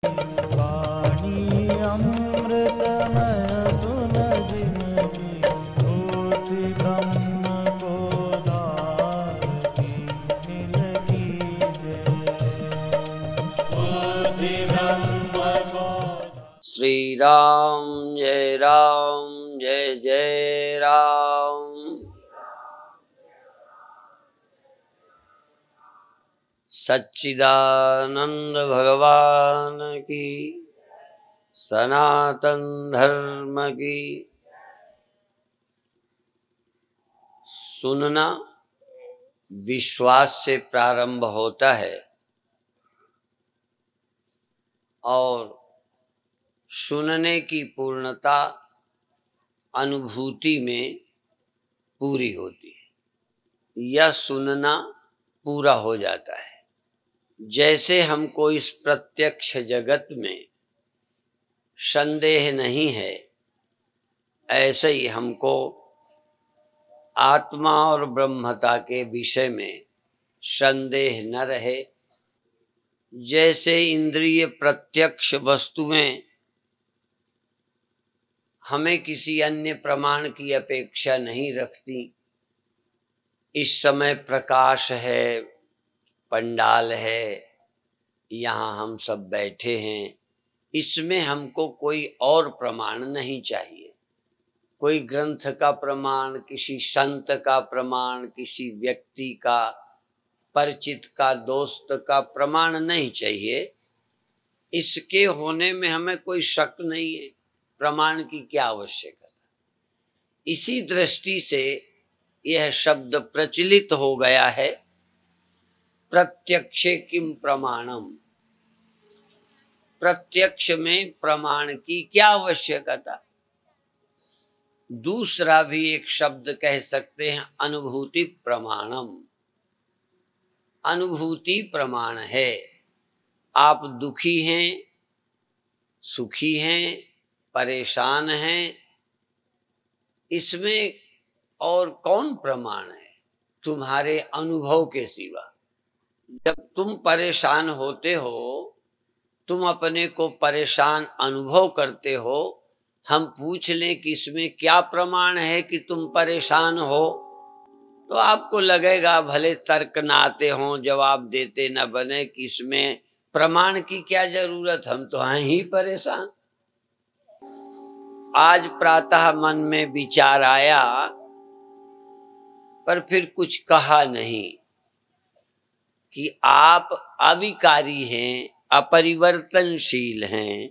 वाणी अमृतमय सुन जिनकी होती ब्रह्म को धारती नील की होती ब्रह्म को। श्री राम जय जय राम। सच्चिदानंद भगवान की, सनातन धर्म की। सुनना विश्वास से प्रारंभ होता है और सुनने की पूर्णता अनुभूति में पूरी होती है। यह सुनना पूरा हो जाता है। जैसे हमको इस प्रत्यक्ष जगत में संदेह नहीं है, ऐसे ही हमको आत्मा और ब्रह्मता के विषय में संदेह न रहे। जैसे इंद्रिय प्रत्यक्ष वस्तुएं हमें किसी अन्य प्रमाण की अपेक्षा नहीं रखती। इस समय प्रकाश है, पंडाल है, यहाँ हम सब बैठे हैं, इसमें हमको कोई और प्रमाण नहीं चाहिए। कोई ग्रंथ का प्रमाण, किसी संत का प्रमाण, किसी व्यक्ति का, परिचित का, दोस्त का प्रमाण नहीं चाहिए। इसके होने में हमें कोई शक नहीं है। प्रमाण की क्या आवश्यकता। इसी दृष्टि से यह शब्द प्रचलित हो गया है, प्रत्यक्षे किम प्रमाणम। प्रत्यक्ष में प्रमाण की क्या आवश्यकता। दूसरा भी एक शब्द कह सकते हैं, अनुभूति प्रमाणम। अनुभूति प्रमाण है। आप दुखी हैं, सुखी हैं, परेशान हैं, इसमें और कौन प्रमाण है तुम्हारे अनुभव के सिवा। जब तुम परेशान होते हो, तुम अपने को परेशान अनुभव करते हो, हम पूछ लें कि इसमें क्या प्रमाण है कि तुम परेशान हो, तो आपको लगेगा भले तर्क न आते हों, जवाब देते न बने, कि इसमें प्रमाण की क्या जरूरत, हम तो हैं ही परेशान। आज प्रातः मन में विचार आया, पर फिर कुछ कहा नहीं, कि आप अविकारी हैं, अपरिवर्तनशील हैं,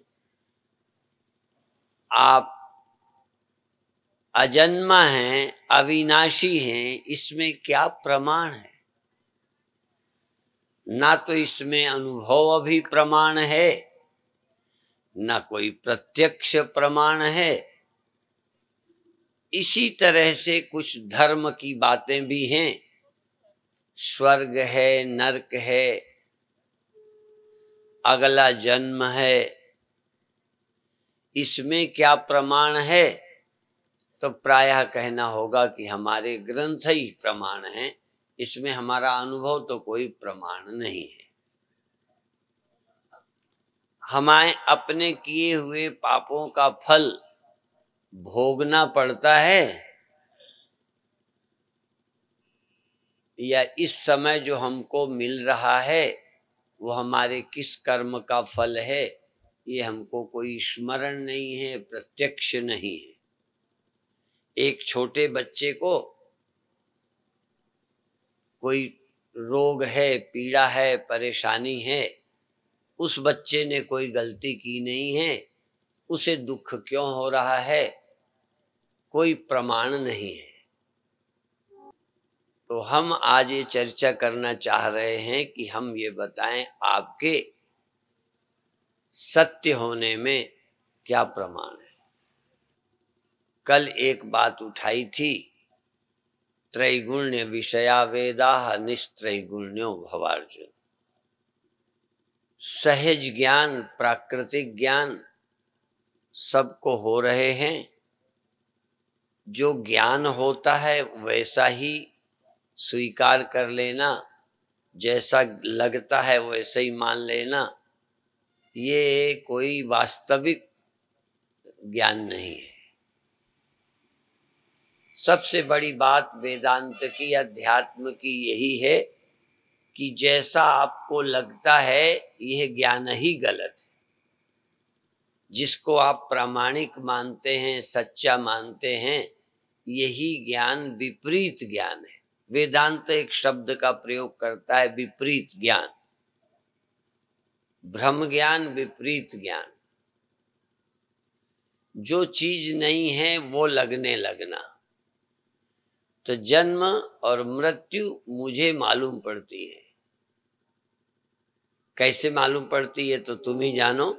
आप अजन्मा हैं, अविनाशी हैं, इसमें क्या प्रमाण है। ना तो इसमें अनुभव अभी प्रमाण है, ना कोई प्रत्यक्ष प्रमाण है। इसी तरह से कुछ धर्म की बातें भी हैं। स्वर्ग है, नरक है, अगला जन्म है, इसमें क्या प्रमाण है। तो प्रायः कहना होगा कि हमारे ग्रंथ ही प्रमाण हैं, इसमें हमारा अनुभव तो कोई प्रमाण नहीं है। हमें अपने किए हुए पापों का फल भोगना पड़ता है, या इस समय जो हमको मिल रहा है वो हमारे किस कर्म का फल है, ये हमको कोई स्मरण नहीं है, प्रत्यक्ष नहीं है। एक छोटे बच्चे को कोई रोग है, पीड़ा है, परेशानी है, उस बच्चे ने कोई गलती की नहीं है, उसे दुख क्यों हो रहा है, कोई प्रमाण नहीं है। तो हम आज ये चर्चा करना चाह रहे हैं कि हम ये बताएं, आपके सत्य होने में क्या प्रमाण है। कल एक बात उठाई थी, त्रैगुण्य विषया वेदाः निस्त्रैगुण्यो भवार्जुन। सहज ज्ञान, प्राकृतिक ज्ञान सबको हो रहे हैं। जो ज्ञान होता है वैसा ही स्वीकार कर लेना, जैसा लगता है वैसे ही मान लेना, ये कोई वास्तविक ज्ञान नहीं है। सबसे बड़ी बात वेदांत की, अध्यात्म की यही है कि जैसा आपको लगता है यह ज्ञान ही गलत है। जिसको आप प्रामाणिक मानते हैं, सच्चा मानते हैं, यही ज्ञान विपरीत ज्ञान है। वेदांत एक शब्द का प्रयोग करता है, विपरीत ज्ञान, भ्रम ज्ञान, विपरीत ज्ञान। जो चीज नहीं है वो लगने लगना। तो जन्म और मृत्यु मुझे मालूम पड़ती है। कैसे मालूम पड़ती है तो तुम ही जानो।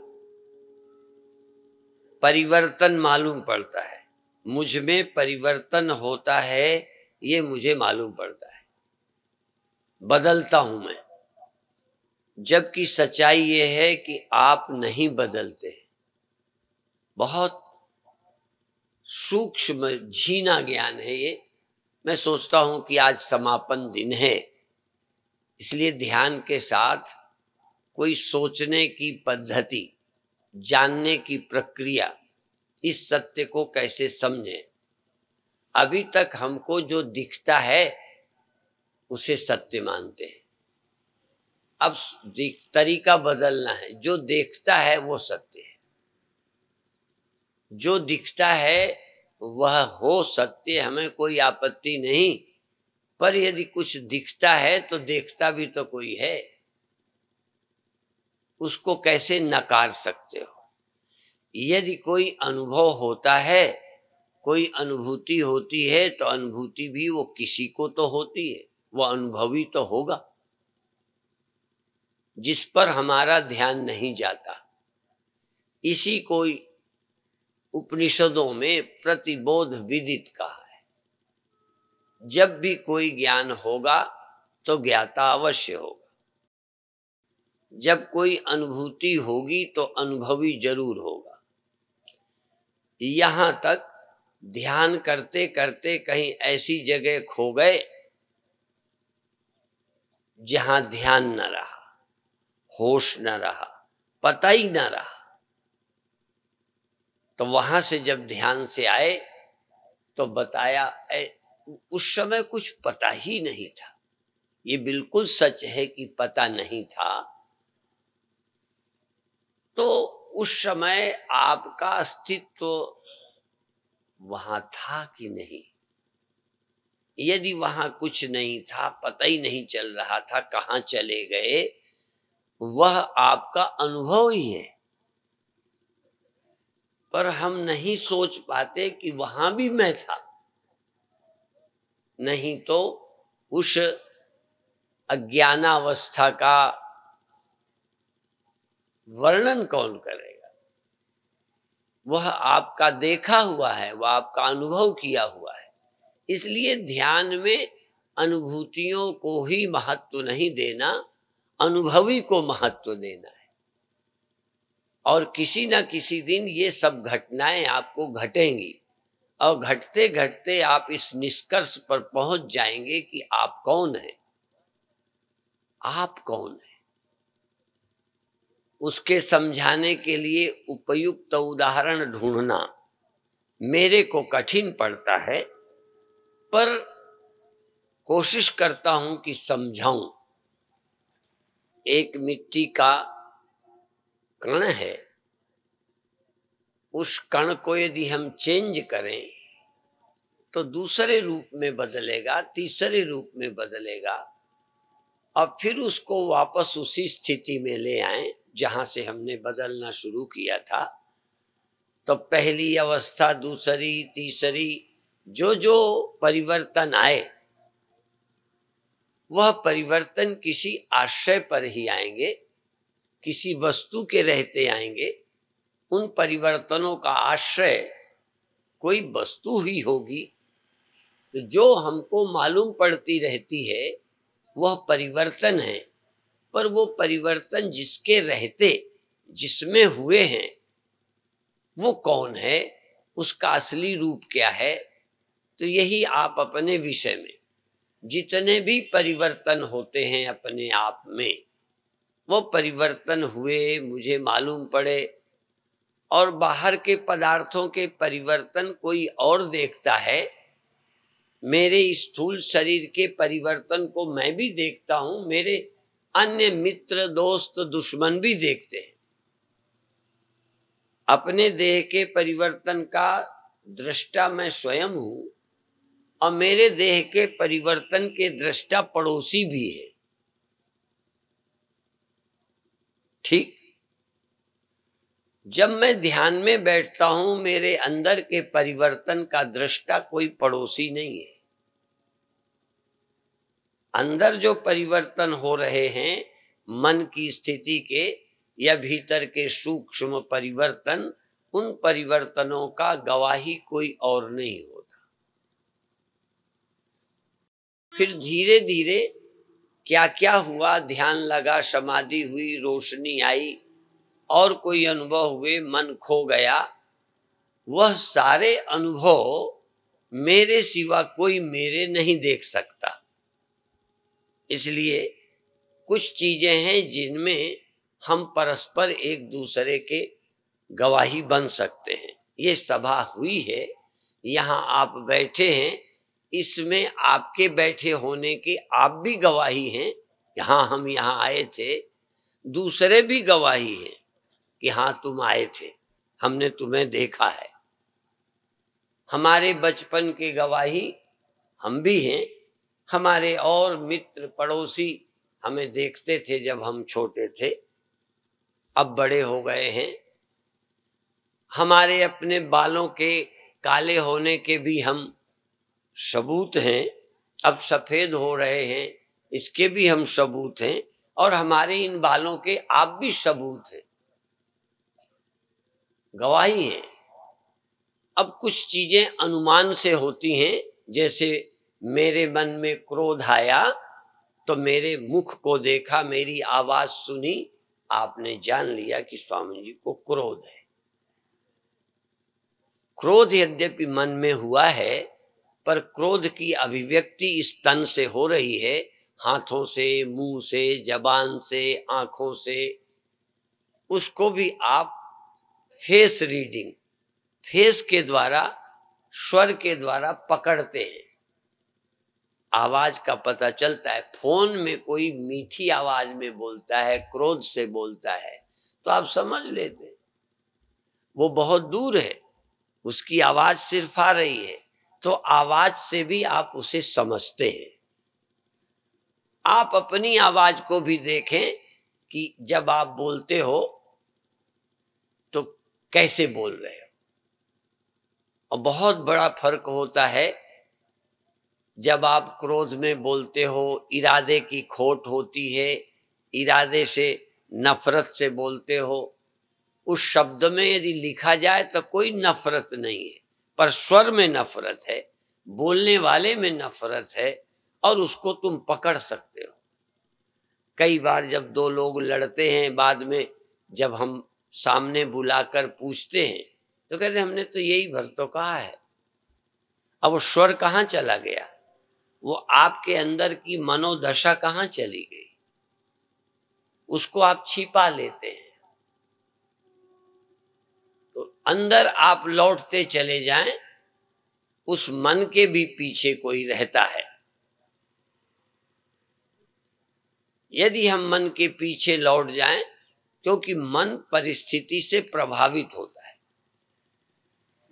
परिवर्तन मालूम पड़ता है, मुझ में परिवर्तन होता है, ये मुझे मालूम पड़ता है। बदलता हूं मैं, जबकि सच्चाई ये है कि आप नहीं बदलते। बहुत सूक्ष्म झीना ज्ञान है ये। मैं सोचता हूं कि आज समापन दिन है, इसलिए ध्यान के साथ कोई सोचने की पद्धति, जानने की प्रक्रिया, इस सत्य को कैसे समझें। अभी तक हमको जो दिखता है उसे सत्य मानते हैं। अब तरीका बदलना है। जो देखता है वो सत्य है, जो दिखता है वह हो सत्य, हमें कोई आपत्ति नहीं। पर यदि कुछ दिखता है तो देखता भी तो कोई है, उसको कैसे नकार सकते हो। यदि कोई अनुभव होता है, कोई अनुभूति होती है, तो अनुभूति भी वो किसी को तो होती है, वो अनुभवी तो होगा, जिस पर हमारा ध्यान नहीं जाता। इसी को उपनिषदों में प्रतिबोध विदित कहा है। जब भी कोई ज्ञान होगा तो ज्ञाता अवश्य होगा, जब कोई अनुभूति होगी तो अनुभवी जरूर होगा। यहां तक ध्यान करते करते कहीं ऐसी जगह खो गए जहां ध्यान न रहा, होश न रहा, पता ही न रहा, तो वहां से जब ध्यान से आए तो बताया उस समय कुछ पता ही नहीं था। ये बिल्कुल सच है कि पता नहीं था। तो उस समय आपका अस्तित्व वहां था कि नहीं। यदि वहां कुछ नहीं था, पता ही नहीं चल रहा था कहाँ चले गए, वह आपका अनुभव ही है। पर हम नहीं सोच पाते कि वहां भी मैं था, नहीं तो उस अज्ञानावस्था का वर्णन कौन करेगा। वह आपका देखा हुआ है, वह आपका अनुभव किया हुआ है। इसलिए ध्यान में अनुभूतियों को ही महत्व नहीं देना, अनुभवी को महत्व देना है। और किसी न किसी दिन ये सब घटनाएं आपको घटेंगी, और घटते घटते आप इस निष्कर्ष पर पहुंच जाएंगे कि आप कौन हैं। आप कौन हैं, उसके समझाने के लिए उपयुक्त उदाहरण ढूंढना मेरे को कठिन पड़ता है, पर कोशिश करता हूं कि समझाऊं। एक मिट्टी का कण है, उस कण को यदि हम चेंज करें तो दूसरे रूप में बदलेगा, तीसरे रूप में बदलेगा, और फिर उसको वापस उसी स्थिति में ले आए जहां से हमने बदलना शुरू किया था। तो पहली अवस्था, दूसरी, तीसरी, जो जो परिवर्तन आए वह परिवर्तन किसी आश्रय पर ही आएंगे, किसी वस्तु के रहते आएंगे। उन परिवर्तनों का आश्रय कोई वस्तु ही होगी। तो जो हमको मालूम पड़ती रहती है वह परिवर्तन है, पर वो परिवर्तन जिसके रहते, जिसमें हुए हैं, वो कौन है, उसका असली रूप क्या है। तो यही आप अपने विषय में जितने भी परिवर्तन होते हैं अपने आप में, वो परिवर्तन हुए मुझे मालूम पड़े, और बाहर के पदार्थों के परिवर्तन कोई और देखता है, मेरे स्थूल शरीर के परिवर्तन को मैं भी देखता हूं, मेरे अन्य मित्र दोस्त दुश्मन भी देखते हैं। अपने देह के परिवर्तन का दृष्टा मैं स्वयं हूं, और मेरे देह के परिवर्तन के दृष्टा पड़ोसी भी है। ठीक, जब मैं ध्यान में बैठता हूं, मेरे अंदर के परिवर्तन का दृष्टा कोई पड़ोसी नहीं है। अंदर जो परिवर्तन हो रहे हैं मन की स्थिति के या भीतर के सूक्ष्म परिवर्तन, उन परिवर्तनों का गवाही कोई और नहीं होता। फिर धीरे धीरे क्या क्या हुआ, ध्यान लगा, समाधि हुई, रोशनी आई, और कोई अनुभव हुए, मन खो गया, वह सारे अनुभव मेरे सिवा कोई मेरे नहीं देख सकता। इसलिए कुछ चीजें हैं जिनमें हम परस्पर एक दूसरे के गवाही बन सकते हैं। ये सभा हुई है, यहाँ आप बैठे हैं, इसमें आपके बैठे होने के आप भी गवाही हैं। यहाँ हम यहाँ आए थे, दूसरे भी गवाही हैं कि हाँ तुम आए थे, हमने तुम्हें देखा है। हमारे बचपन के गवाही हम भी हैं, हमारे और मित्र पड़ोसी हमें देखते थे जब हम छोटे थे, अब बड़े हो गए हैं। हमारे अपने बालों के काले होने के भी हम सबूत हैं, अब सफेद हो रहे हैं, इसके भी हम सबूत हैं, और हमारे इन बालों के आप भी सबूत हैं, गवाही हैं। अब कुछ चीजें अनुमान से होती हैं, जैसे मेरे मन में क्रोध आया तो मेरे मुख को देखा, मेरी आवाज सुनी, आपने जान लिया कि स्वामी जी को क्रोध है। क्रोध यद्यपि मन में हुआ है, पर क्रोध की अभिव्यक्ति इस तन से हो रही है, हाथों से, मुंह से, जबान से, आंखों से। उसको भी आप फेस रीडिंग, फेस के द्वारा, स्वर के द्वारा पकड़ते हैं। आवाज का पता चलता है। फोन में कोई मीठी आवाज में बोलता है, क्रोध से बोलता है, तो आप समझ लेते हैं वो बहुत दूर है, उसकी आवाज सिर्फ आ रही है, तो आवाज से भी आप उसे समझते हैं। आप अपनी आवाज को भी देखें कि जब आप बोलते हो तो कैसे बोल रहे हो। और बहुत बड़ा फर्क होता है जब आप क्रोध में बोलते हो, इरादे की खोट होती है, इरादे से, नफरत से बोलते हो। उस शब्द में यदि लिखा जाए तो कोई नफरत नहीं है, पर स्वर में नफरत है, बोलने वाले में नफरत है, और उसको तुम पकड़ सकते हो। कई बार जब दो लोग लड़ते हैं, बाद में जब हम सामने बुलाकर पूछते हैं तो कहते हैं हमने तो यही भर तो कहा है। अब वो स्वर कहाँ चला गया, वो आपके अंदर की मनोदशा कहाँ चली गई, उसको आप छिपा लेते हैं। तो अंदर आप लौटते चले जाएं, उस मन के भी पीछे कोई रहता है। यदि हम मन के पीछे लौट जाएं, क्योंकि मन परिस्थिति से प्रभावित होता है,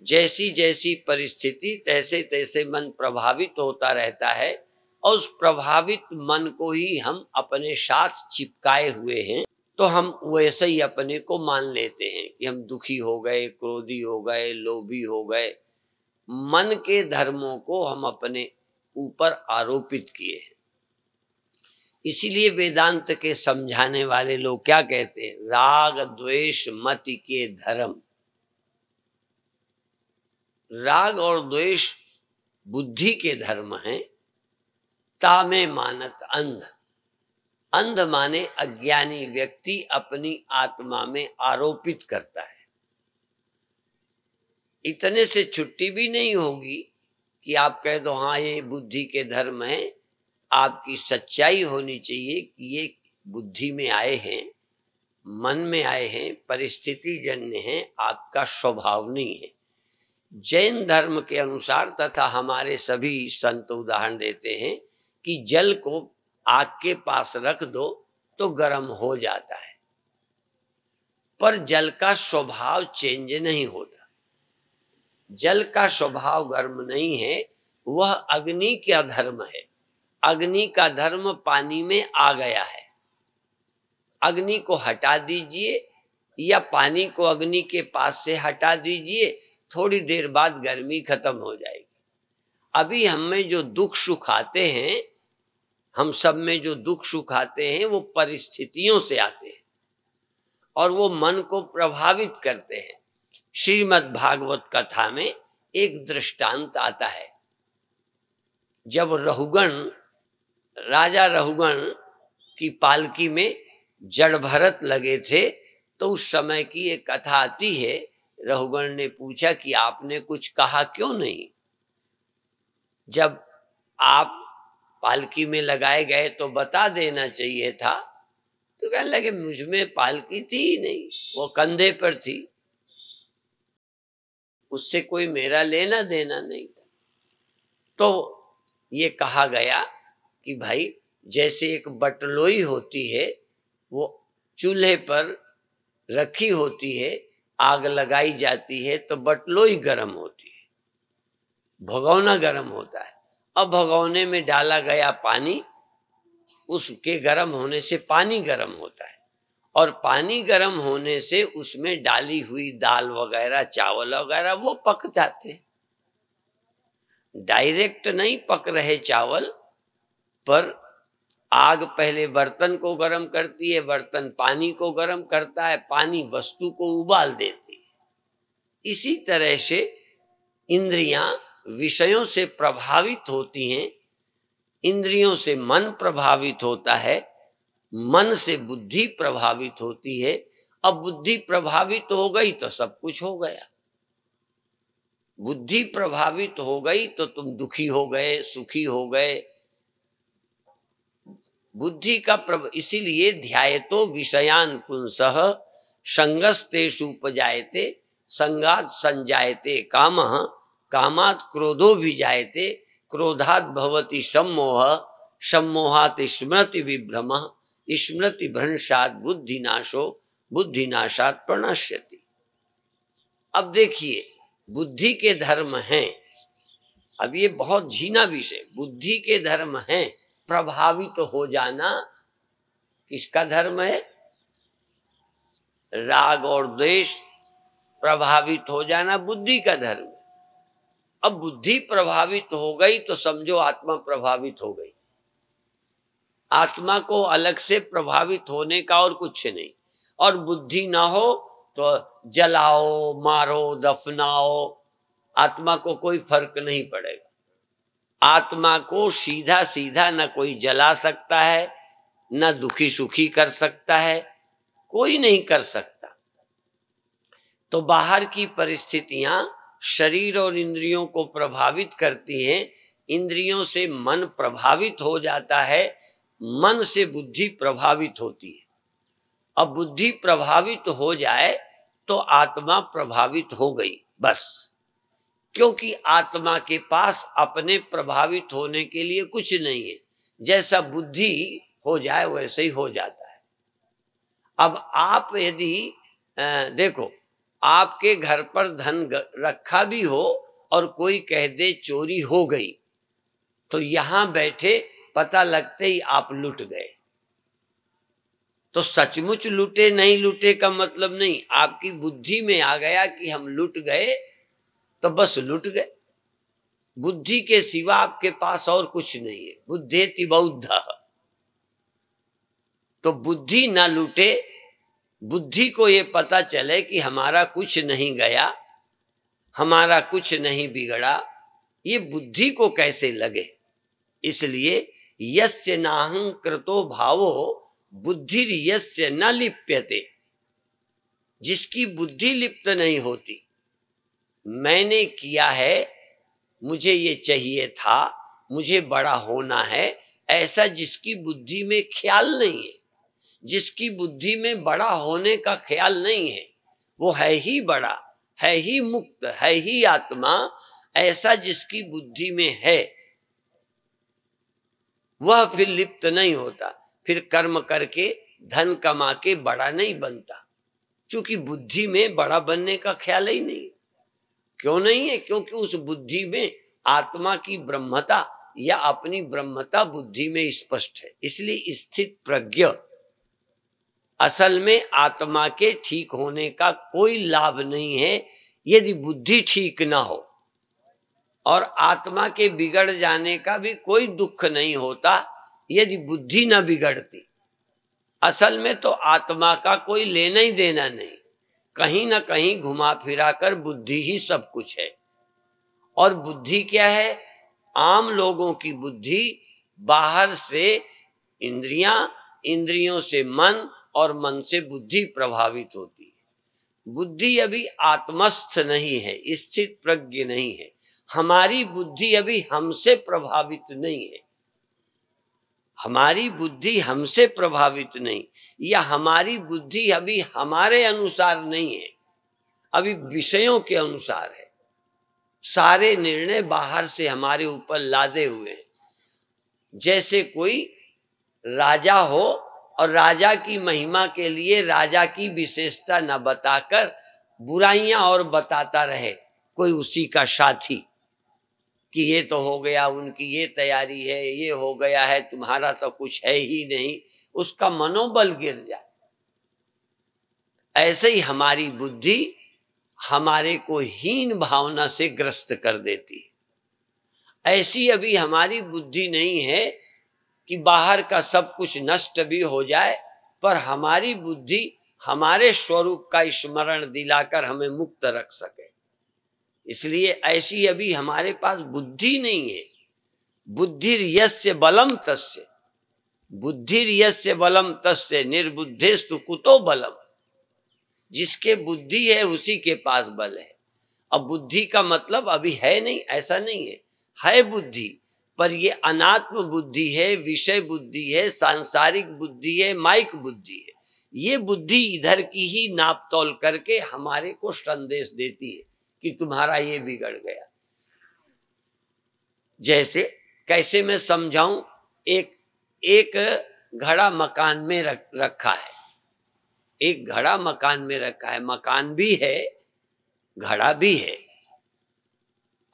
जैसी जैसी परिस्थिति तैसे तैसे मन प्रभावित होता रहता है, और उस प्रभावित मन को ही हम अपने साथ चिपकाए हुए हैं, तो हम वैसे ही अपने को मान लेते हैं कि हम दुखी हो गए, क्रोधी हो गए, लोभी हो गए। मन के धर्मों को हम अपने ऊपर आरोपित किए हैं। इसीलिए वेदांत के समझाने वाले लोग क्या कहते हैं, राग द्वेष मति के धर्म। राग और द्वेष बुद्धि के धर्म हैं। तामे मानत अंध, अंध माने अज्ञानी व्यक्ति अपनी आत्मा में आरोपित करता है। इतने से छुट्टी भी नहीं होगी कि आप कह दो हाँ ये बुद्धि के धर्म है। आपकी सच्चाई होनी चाहिए कि ये बुद्धि में आए हैं, मन में आए हैं, परिस्थिति जन्य हैं, आपका स्वभाव नहीं है। जैन धर्म के अनुसार तथा हमारे सभी संत उदाहरण देते हैं कि जल को आग के पास रख दो तो गर्म हो जाता है, पर जल का स्वभाव चेंज नहीं होता। जल का स्वभाव गर्म नहीं है, वह अग्नि का धर्म है। अग्नि का धर्म पानी में आ गया है। अग्नि को हटा दीजिए या पानी को अग्नि के पास से हटा दीजिए, थोड़ी देर बाद गर्मी खत्म हो जाएगी। अभी हम में जो दुख सुख आते हैं, हम सब में जो दुख सुख आते हैं, वो परिस्थितियों से आते हैं और वो मन को प्रभावित करते हैं। श्रीमद् भागवत कथा में एक दृष्टांत आता है। जब राजा रहुगण की पालकी में जड़ भरत लगे थे, तो उस समय की एक कथा आती है। रहुगण ने पूछा कि आपने कुछ कहा क्यों नहीं? जब आप पालकी में लगाए गए तो बता देना चाहिए था। तो कहने लगे मुझ में पालकी थी ही नहीं, वो कंधे पर थी, उससे कोई मेरा लेना देना नहीं था। तो ये कहा गया कि भाई जैसे एक बटलोई होती है, वो चूल्हे पर रखी होती है, आग लगाई जाती है तो बटलोई गर्म होती है, भगोना गर्म होता है। अब भगोने में डाला गया पानी, उसके गर्म होने से पानी गर्म होता है और पानी गर्म होने से उसमें डाली हुई दाल वगैरह, चावल वगैरह वो पक जाते हैं। डायरेक्ट नहीं पक रहे चावल, पर आग पहले बर्तन को गर्म करती है, बर्तन पानी को गर्म करता है, पानी वस्तु को उबाल देती है। इसी तरह से इंद्रियां विषयों से प्रभावित होती हैं, इंद्रियों से मन प्रभावित होता है, मन से बुद्धि प्रभावित होती है। अब बुद्धि प्रभावित हो गई तो सब कुछ हो गया। बुद्धि प्रभावित हो गई तो तुम दुखी हो गए, सुखी हो गए। बुद्धि का इसीलिए ध्यायतो विषयान पुंसः संगस्तेषु उपजायते संगात संजायते कामः कामात् क्रोधो विजायते क्रोधात् भवति सम्मोह सम्मोहात् स्मृति विभ्रमः स्मृति भ्रंशात् बुद्धिनाशो बुद्धिनाशात् प्रणश्यति। अब देखिए, बुद्धि के धर्म हैं। अब ये बहुत झीना विषय, बुद्धि के धर्म हैं। प्रभावित तो हो जाना किसका धर्म है? राग और द्वेष प्रभावित हो जाना बुद्धि का धर्म है। अब बुद्धि प्रभावित हो गई तो समझो आत्मा प्रभावित हो गई। आत्मा को अलग से प्रभावित होने का और कुछ नहीं। और बुद्धि ना हो तो जलाओ, मारो, दफनाओ, आत्मा को कोई फर्क नहीं पड़ेगा। आत्मा को सीधा सीधा न कोई जला सकता है, न दुखी सुखी कर सकता है, कोई नहीं कर सकता। तो बाहर की परिस्थितियां शरीर और इंद्रियों को प्रभावित करती हैं। इंद्रियों से मन प्रभावित हो जाता है, मन से बुद्धि प्रभावित होती है। अब बुद्धि प्रभावित हो जाए तो आत्मा प्रभावित हो गई बस, क्योंकि आत्मा के पास अपने प्रभावित होने के लिए कुछ नहीं है। जैसा बुद्धि हो जाए वैसे ही हो जाता है। अब आप यदि देखो, आपके घर पर धन रखा भी हो और कोई कह दे चोरी हो गई, तो यहां बैठे पता लगते ही आप लुट गए। तो सचमुच लुटे नहीं लुटे का मतलब नहीं, आपकी बुद्धि में आ गया कि हम लुट गए तो बस लुट गए। बुद्धि के सिवा आपके पास और कुछ नहीं है। बुद्धेति बौद्धः। तो बुद्धि ना लूटे, बुद्धि को ये पता चले कि हमारा कुछ नहीं गया, हमारा कुछ नहीं बिगड़ा, ये बुद्धि को कैसे लगे। इसलिए यस्य नाहं कृतो भावो बुद्धिर यस्य न लिप्यते। जिसकी बुद्धि लिप्त नहीं होती, मैंने किया है, मुझे ये चाहिए था, मुझे बड़ा होना है, ऐसा जिसकी बुद्धि में ख्याल नहीं है, जिसकी बुद्धि में बड़ा होने का ख्याल नहीं है, वो है ही बड़ा, है ही मुक्त, है ही आत्मा, ऐसा जिसकी बुद्धि में है वह फिर लिप्त नहीं होता, फिर कर्म करके धन कमा के बड़ा नहीं बनता, क्योंकि बुद्धि में बड़ा बनने का ख्याल ही नहीं। क्यों नहीं है? क्योंकि उस बुद्धि में आत्मा की ब्रह्मता या अपनी ब्रह्मता बुद्धि में स्पष्ट है। इसलिए स्थित प्रज्ञ असल में आत्मा के ठीक होने का कोई लाभ नहीं है यदि बुद्धि ठीक ना हो, और आत्मा के बिगड़ जाने का भी कोई दुख नहीं होता यदि बुद्धि न बिगड़ती। असल में तो आत्मा का कोई लेना ही देना नहीं, कहीं ना कहीं घुमा फिरा कर बुद्धि ही सब कुछ है। और बुद्धि क्या है? आम लोगों की बुद्धि बाहर से इंद्रियां, इंद्रियों से मन और मन से बुद्धि प्रभावित होती है। बुद्धि अभी आत्मस्थ नहीं है, स्थित प्रज्ञ नहीं है। हमारी बुद्धि अभी हमसे प्रभावित नहीं है, हमारी बुद्धि हमसे प्रभावित नहीं, या हमारी बुद्धि अभी हमारे अनुसार नहीं है, अभी विषयों के अनुसार है। सारे निर्णय बाहर से हमारे ऊपर लादे हुए हैं। जैसे कोई राजा हो और राजा की महिमा के लिए राजा की विशेषता न बताकर बुराइयां और बताता रहे कोई उसी का साथी, कि ये तो हो गया, उनकी ये तैयारी है, ये हो गया है, तुम्हारा तो कुछ है ही नहीं, उसका मनोबल गिर जाए। ऐसे ही हमारी बुद्धि हमारे को हीन भावना से ग्रस्त कर देती है। ऐसी अभी हमारी बुद्धि नहीं है कि बाहर का सब कुछ नष्ट भी हो जाए पर हमारी बुद्धि हमारे स्वरूप का स्मरण दिलाकर हमें मुक्त रख सके। इसलिए ऐसी अभी हमारे पास बुद्धि नहीं है। बुद्धिर्यस्य बलम तस्य, बुद्धिर्यस्य बलम तस्य निर्बुद्धेस्तु कुतो बलम। जिसके बुद्धि है उसी के पास बल है। अब बुद्धि का मतलब अभी है नहीं, ऐसा नहीं है, है बुद्धि, पर ये अनात्म बुद्धि है, विषय बुद्धि है, सांसारिक बुद्धि है, माइक बुद्धि है। ये बुद्धि इधर की ही नाप तोल करके हमारे को संदेश देती है कि तुम्हारा ये बिगड़ गया। जैसे कैसे मैं समझाऊं, एक घड़ा मकान में रखा है, एक घड़ा मकान में रखा है, मकान भी है घड़ा भी है।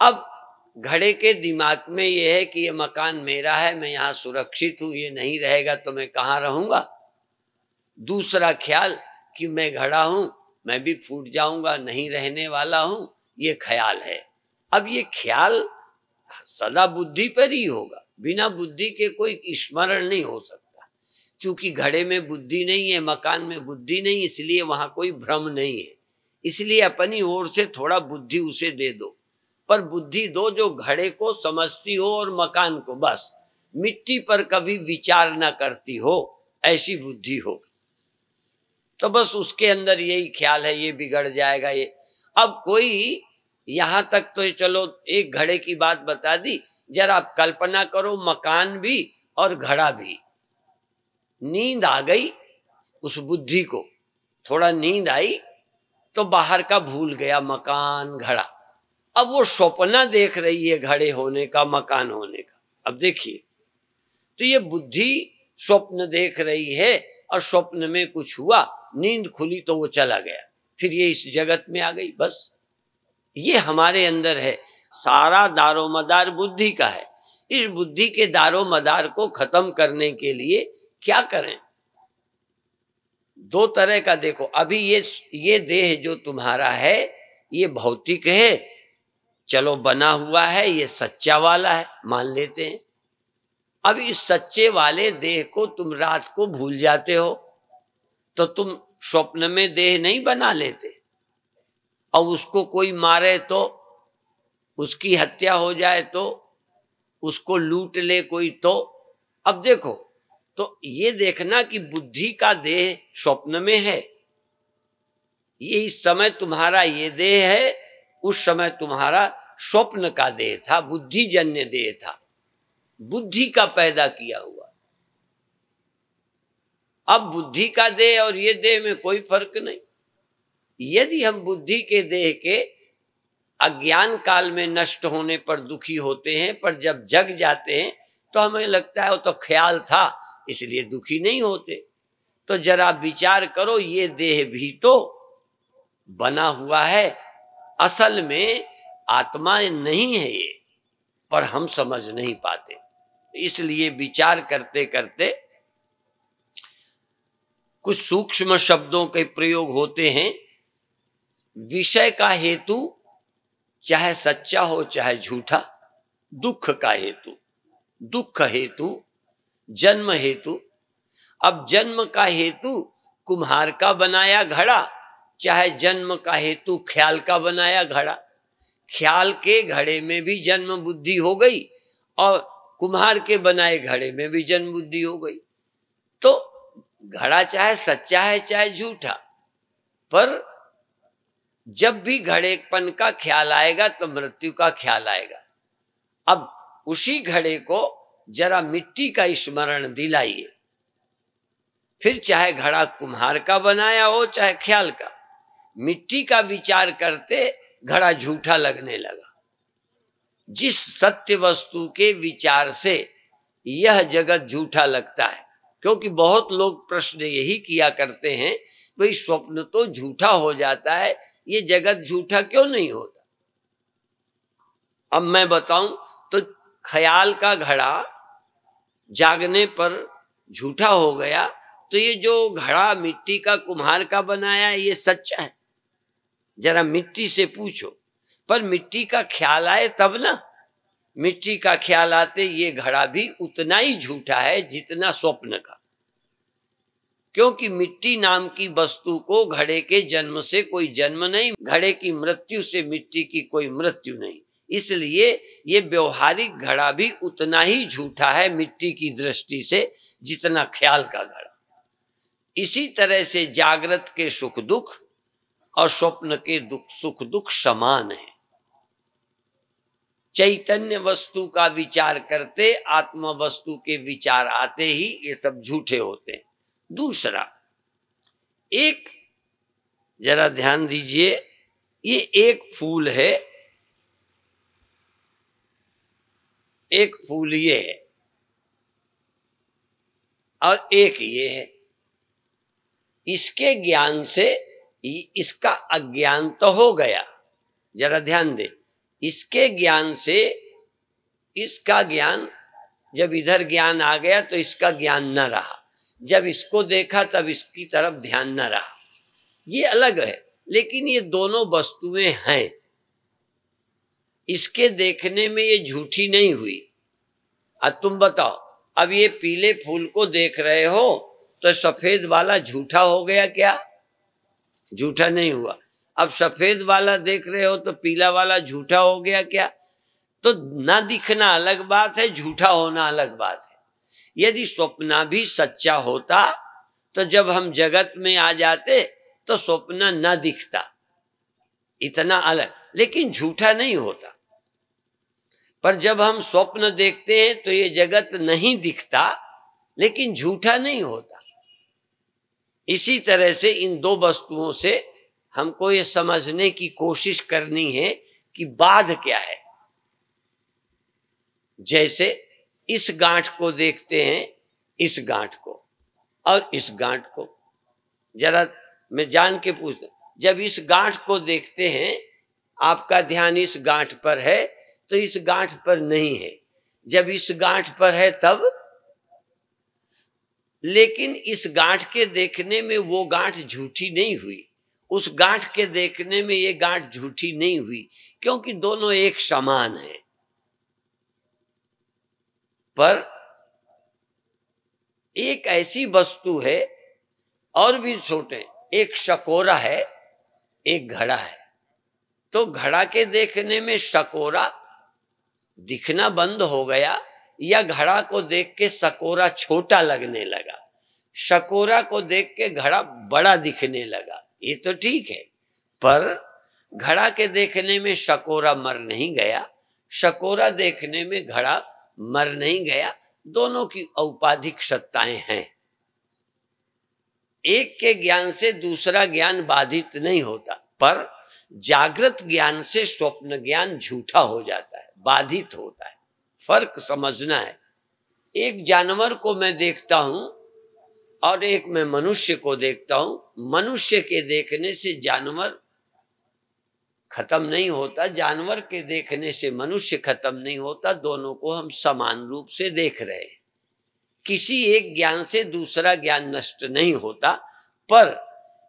अब घड़े के दिमाग में यह है कि ये मकान मेरा है, मैं यहाँ सुरक्षित हूं, ये नहीं रहेगा तो मैं कहाँ रहूंगा। दूसरा ख्याल कि मैं घड़ा हूं, मैं भी फूट जाऊंगा, नहीं रहने वाला हूं, ये ख्याल है। अब ये ख्याल सदा बुद्धि पर ही होगा, बिना बुद्धि के कोई स्मरण नहीं हो सकता। चूंकि घड़े में बुद्धि नहीं है, मकान में बुद्धि नहीं, इसलिए वहां कोई भ्रम नहीं है। इसलिए अपनी ओर से थोड़ा बुद्धि उसे दे दो, पर बुद्धि दो जो घड़े को समझती हो और मकान को, बस मिट्टी पर कभी विचार ना करती हो, ऐसी बुद्धि हो। तो बस उसके अंदर यही ख्याल है, ये बिगड़ जाएगा ये। अब कोई यहां तक तो चलो एक घड़े की बात बता दी, जरा आप कल्पना करो मकान भी और घड़ा भी। नींद आ गई उस बुद्धि को, थोड़ा नींद आई तो बाहर का भूल गया, मकान घड़ा। अब वो स्वप्न देख रही है घड़े होने का, मकान होने का। अब देखिए, तो ये बुद्धि स्वप्न देख रही है और स्वप्न में कुछ हुआ, नींद खुली तो वो चला गया, फिर ये इस जगत में आ गई। बस ये हमारे अंदर है, सारा दारोमदार बुद्धि का है। इस बुद्धि के दारोमदार को खत्म करने के लिए क्या करें? दो तरह का देखो। अभी ये देह जो तुम्हारा है ये भौतिक है, चलो बना हुआ है, ये सच्चा वाला है, मान लेते हैं। अब इस सच्चे वाले देह को तुम रात को भूल जाते हो तो तुम स्वप्न में देह नहीं बना लेते। और उसको कोई मारे तो, उसकी हत्या हो जाए तो, उसको लूट ले कोई तो। अब देखो, तो ये देखना कि बुद्धि का देह स्वप्न में है। ये इस समय तुम्हारा ये देह है, उस समय तुम्हारा स्वप्न का देह था, बुद्धिजन्य देह था, बुद्धि का पैदा किया हुआ। अब बुद्धि का देह और ये देह में कोई फर्क नहीं। यदि हम बुद्धि के देह के अज्ञान काल में नष्ट होने पर दुखी होते हैं, पर जब जग जाते हैं तो हमें लगता है वो तो ख्याल था, इसलिए दुखी नहीं होते। तो जरा विचार करो, ये देह भी तो बना हुआ है, असल में आत्मा नहीं है ये, पर हम समझ नहीं पाते। इसलिए विचार करते करते कुछ सूक्ष्म शब्दों के प्रयोग होते हैं। विषय का हेतु चाहे सच्चा हो चाहे झूठा, दुख का हेतु, दुख हेतु, जन्म हेतु। अब जन्म का हेतु कुम्हार का बनाया घड़ा, चाहे जन्म का हेतु ख्याल का बनाया घड़ा। ख्याल के घड़े में भी जन्म बुद्धि हो गई और कुम्हार के बनाए घड़े में भी जन्म बुद्धि हो गई। तो घड़ा चाहे सच्चा है चाहे झूठा, पर जब भी घड़ेपन का ख्याल आएगा तो मृत्यु का ख्याल आएगा। अब उसी घड़े को जरा मिट्टी का स्मरण दिलाइए, फिर चाहे घड़ा कुम्हार का बनाया हो चाहे ख्याल का, मिट्टी का विचार करते घड़ा झूठा लगने लगा। जिस सत्य वस्तु के विचार से यह जगत झूठा लगता है, क्योंकि बहुत लोग प्रश्न यही किया करते हैं, भाई स्वप्न तो झूठा हो जाता है, ये जगत झूठा क्यों नहीं होता। अब मैं बताऊं तो ख्याल का घड़ा जागने पर झूठा हो गया, तो ये जो घड़ा मिट्टी का कुम्हार का बनाया है ये सच्चा है? जरा मिट्टी से पूछो। पर मिट्टी का ख्याल आए तब ना, मिट्टी का ख्याल आते ये घड़ा भी उतना ही झूठा है जितना स्वप्न का, क्योंकि मिट्टी नाम की वस्तु को घड़े के जन्म से कोई जन्म नहीं, घड़े की मृत्यु से मिट्टी की कोई मृत्यु नहीं। इसलिए ये व्यवहारिक घड़ा भी उतना ही झूठा है मिट्टी की दृष्टि से जितना ख्याल का घड़ा। इसी तरह से जागृत के सुख दुख और स्वप्न के दुख सुख दुख समान है। चैतन्य वस्तु का विचार करते आत्मा वस्तु के विचार आते ही ये सब झूठे होते हैं। दूसरा, एक जरा ध्यान दीजिए, ये एक फूल है, एक फूल ये है और एक ये है। इसके ज्ञान से इसका अज्ञान तो हो गया, जरा ध्यान दे। इसके ज्ञान से इसका ज्ञान, जब इधर ज्ञान आ गया तो इसका ज्ञान न रहा, जब इसको देखा तब इसकी तरफ ध्यान न रहा। ये अलग है, लेकिन ये दोनों वस्तुएं हैं। इसके देखने में ये झूठी नहीं हुई। अब तुम बताओ, अब ये पीले फूल को देख रहे हो तो सफेद वाला झूठा हो गया क्या? झूठा नहीं हुआ। अब सफेद वाला देख रहे हो तो पीला वाला झूठा हो गया क्या? तो ना दिखना अलग बात है, झूठा होना अलग बात है। यदि स्वप्न भी सच्चा होता तो जब हम जगत में आ जाते तो स्वप्न न दिखता, इतना अलग, लेकिन झूठा नहीं होता। पर जब हम स्वप्न देखते हैं तो ये जगत नहीं दिखता, लेकिन झूठा नहीं होता। इसी तरह से इन दो वस्तुओं से हमको ये समझने की कोशिश करनी है कि बाध क्या है। जैसे इस गांठ को देखते हैं, इस गांठ को और इस गांठ को, जरा मैं जान के पूछता, जब इस गांठ को देखते हैं आपका ध्यान इस गांठ पर है तो इस गांठ पर नहीं है, जब इस गांठ पर है तब। लेकिन इस गांठ के देखने में वो गांठ झूठी नहीं हुई, उस गांठ के देखने में ये गांठ झूठी नहीं हुई, क्योंकि दोनों एक समान है। पर एक ऐसी वस्तु है और भी छोटे, एक शकोरा है एक घड़ा है, तो घड़ा के देखने में शकोरा दिखना बंद हो गया, या घड़ा को देख के शकोरा छोटा लगने लगा, शकोरा को देख के घड़ा बड़ा दिखने लगा, ये तो ठीक है। पर घड़ा के देखने में शकोरा मर नहीं गया, शकोरा देखने में घड़ा मर नहीं गया, दोनों की औपाधिक सत्ताएं हैं। एक के ज्ञान से दूसरा ज्ञान बाधित नहीं होता, पर जागृत ज्ञान से स्वप्न ज्ञान झूठा हो जाता है, बाधित होता है। फर्क समझना है। एक जानवर को मैं देखता हूं और एक मैं मनुष्य को देखता हूं। मनुष्य के देखने से जानवर खत्म नहीं होता, जानवर के देखने से मनुष्य खत्म नहीं होता। दोनों को हम समान रूप से देख रहे हैं। किसी एक ज्ञान से दूसरा ज्ञान नष्ट नहीं होता, पर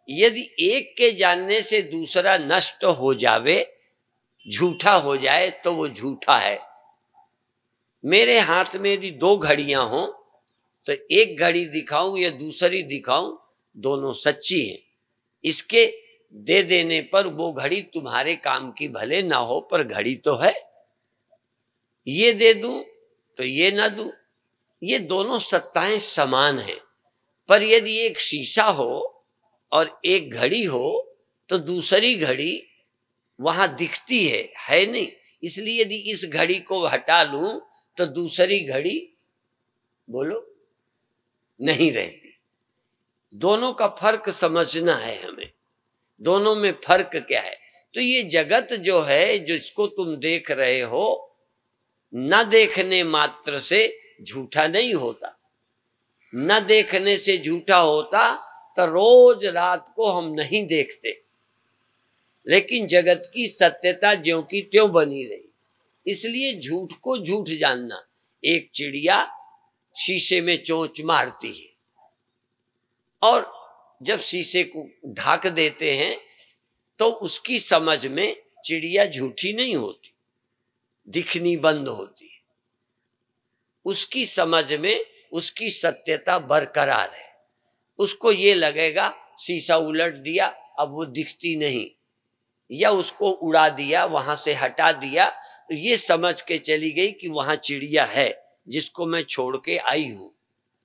यदि एक के जानने से दूसरा नष्ट हो जावे, झूठा हो जाए, तो वो झूठा है। मेरे हाथ में यदि दो घड़ियां हों तो एक घड़ी दिखाऊं या दूसरी दिखाऊं, दोनों सच्ची हैं। इसके दे देने पर वो घड़ी तुम्हारे काम की भले ना हो, पर घड़ी तो है। ये दे दूं तो ये ना दूं, ये दोनों सत्ताएं समान हैं। पर यदि एक शीशा हो और एक घड़ी हो तो दूसरी घड़ी वहां दिखती है नहीं। इसलिए यदि इस घड़ी को हटा लूं तो दूसरी घड़ी बोलो नहीं रहती। दोनों का फर्क समझना है हमें, दोनों में फर्क क्या है। तो ये जगत जो है, जिसको तुम देख रहे हो, न देखने मात्र से झूठा नहीं होता। न देखने से झूठा होता तो रोज रात को हम नहीं देखते, लेकिन जगत की सत्यता ज्यों की त्यों बनी रही। इसलिए झूठ को झूठ जानना। एक चिड़िया शीशे में चोंच मारती है और जब शीशे को ढक देते हैं तो उसकी समझ में चिड़िया झूठी नहीं होती, दिखनी बंद होती है। उसकी समझ में उसकी सत्यता बरकरार है। उसको ये लगेगा शीशा उलट दिया, अब वो दिखती नहीं, या उसको उड़ा दिया, वहां से हटा दिया, तो ये समझ के चली गई कि वहां चिड़िया है जिसको मैं छोड़ के आई हूं।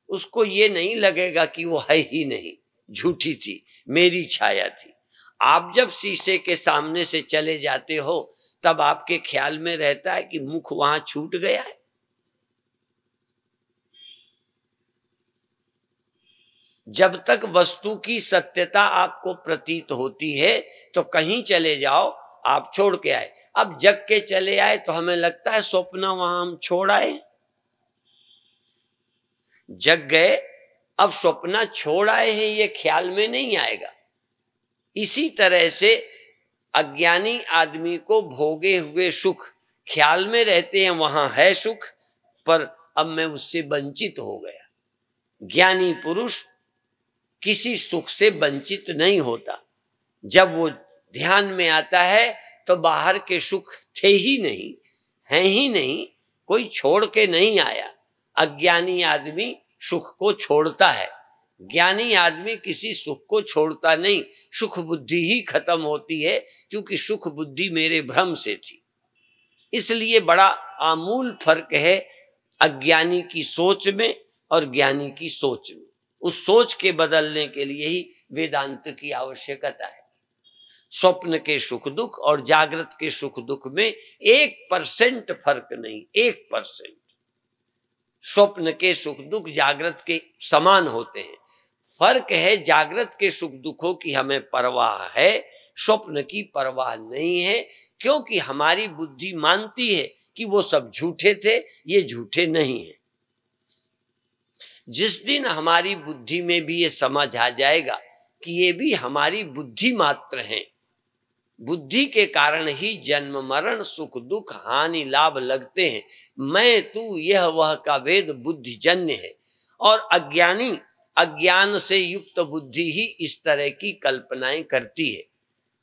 उसको ये नहीं लगेगा कि वो है ही नहीं, झूठी थी, मेरी छाया थी। आप जब शीशे के सामने से चले जाते हो तब आपके ख्याल में रहता है कि मुख वहां छूट गया है। जब तक वस्तु की सत्यता आपको प्रतीत होती है तो कहीं चले जाओ, आप छोड़ के आए। अब जग के चले आए तो हमें लगता है स्वप्न वहां हम छोड़ आए। जग गए, अब स्वप्न छोड़ आए हैं ये ख्याल में नहीं आएगा। इसी तरह से अज्ञानी आदमी को भोगे हुए सुख ख्याल में रहते हैं, वहां है सुख, पर अब मैं उससे वंचित हो गया। ज्ञानी पुरुष किसी सुख से वंचित नहीं होता। जब वो ध्यान में आता है तो बाहर के सुख थे ही नहीं, हैं ही नहीं, कोई छोड़ के नहीं आया। अज्ञानी आदमी सुख को छोड़ता है, ज्ञानी आदमी किसी सुख को छोड़ता नहीं। सुख बुद्धि ही खत्म होती है, क्योंकि सुख बुद्धि मेरे भ्रम से थी। इसलिए बड़ा आमूल फर्क है अज्ञानी की सोच में और ज्ञानी की सोच में। उस सोच के बदलने के लिए ही वेदांत की आवश्यकता है। स्वप्न के सुख दुख और जागृत के सुख दुख में 1% फर्क नहीं, 1%। स्वप्न के सुख दुख जागृत के समान होते हैं। फर्क है जागृत के सुख दुखों की हमें परवाह है, स्वप्न की परवाह नहीं है, क्योंकि हमारी बुद्धि मानती है कि वो सब झूठे थे, ये झूठे नहीं है। जिस दिन हमारी बुद्धि में भी ये समझ आ जाएगा कि ये भी हमारी बुद्धि मात्र हैं, बुद्धि के कारण ही जन्म मरण सुख दुख हानि लाभ लगते हैं, मैं तू यह वह का वेद बुद्धिजन्य है। और अज्ञानी अज्ञान से युक्त बुद्धि ही इस तरह की कल्पनाएं करती है।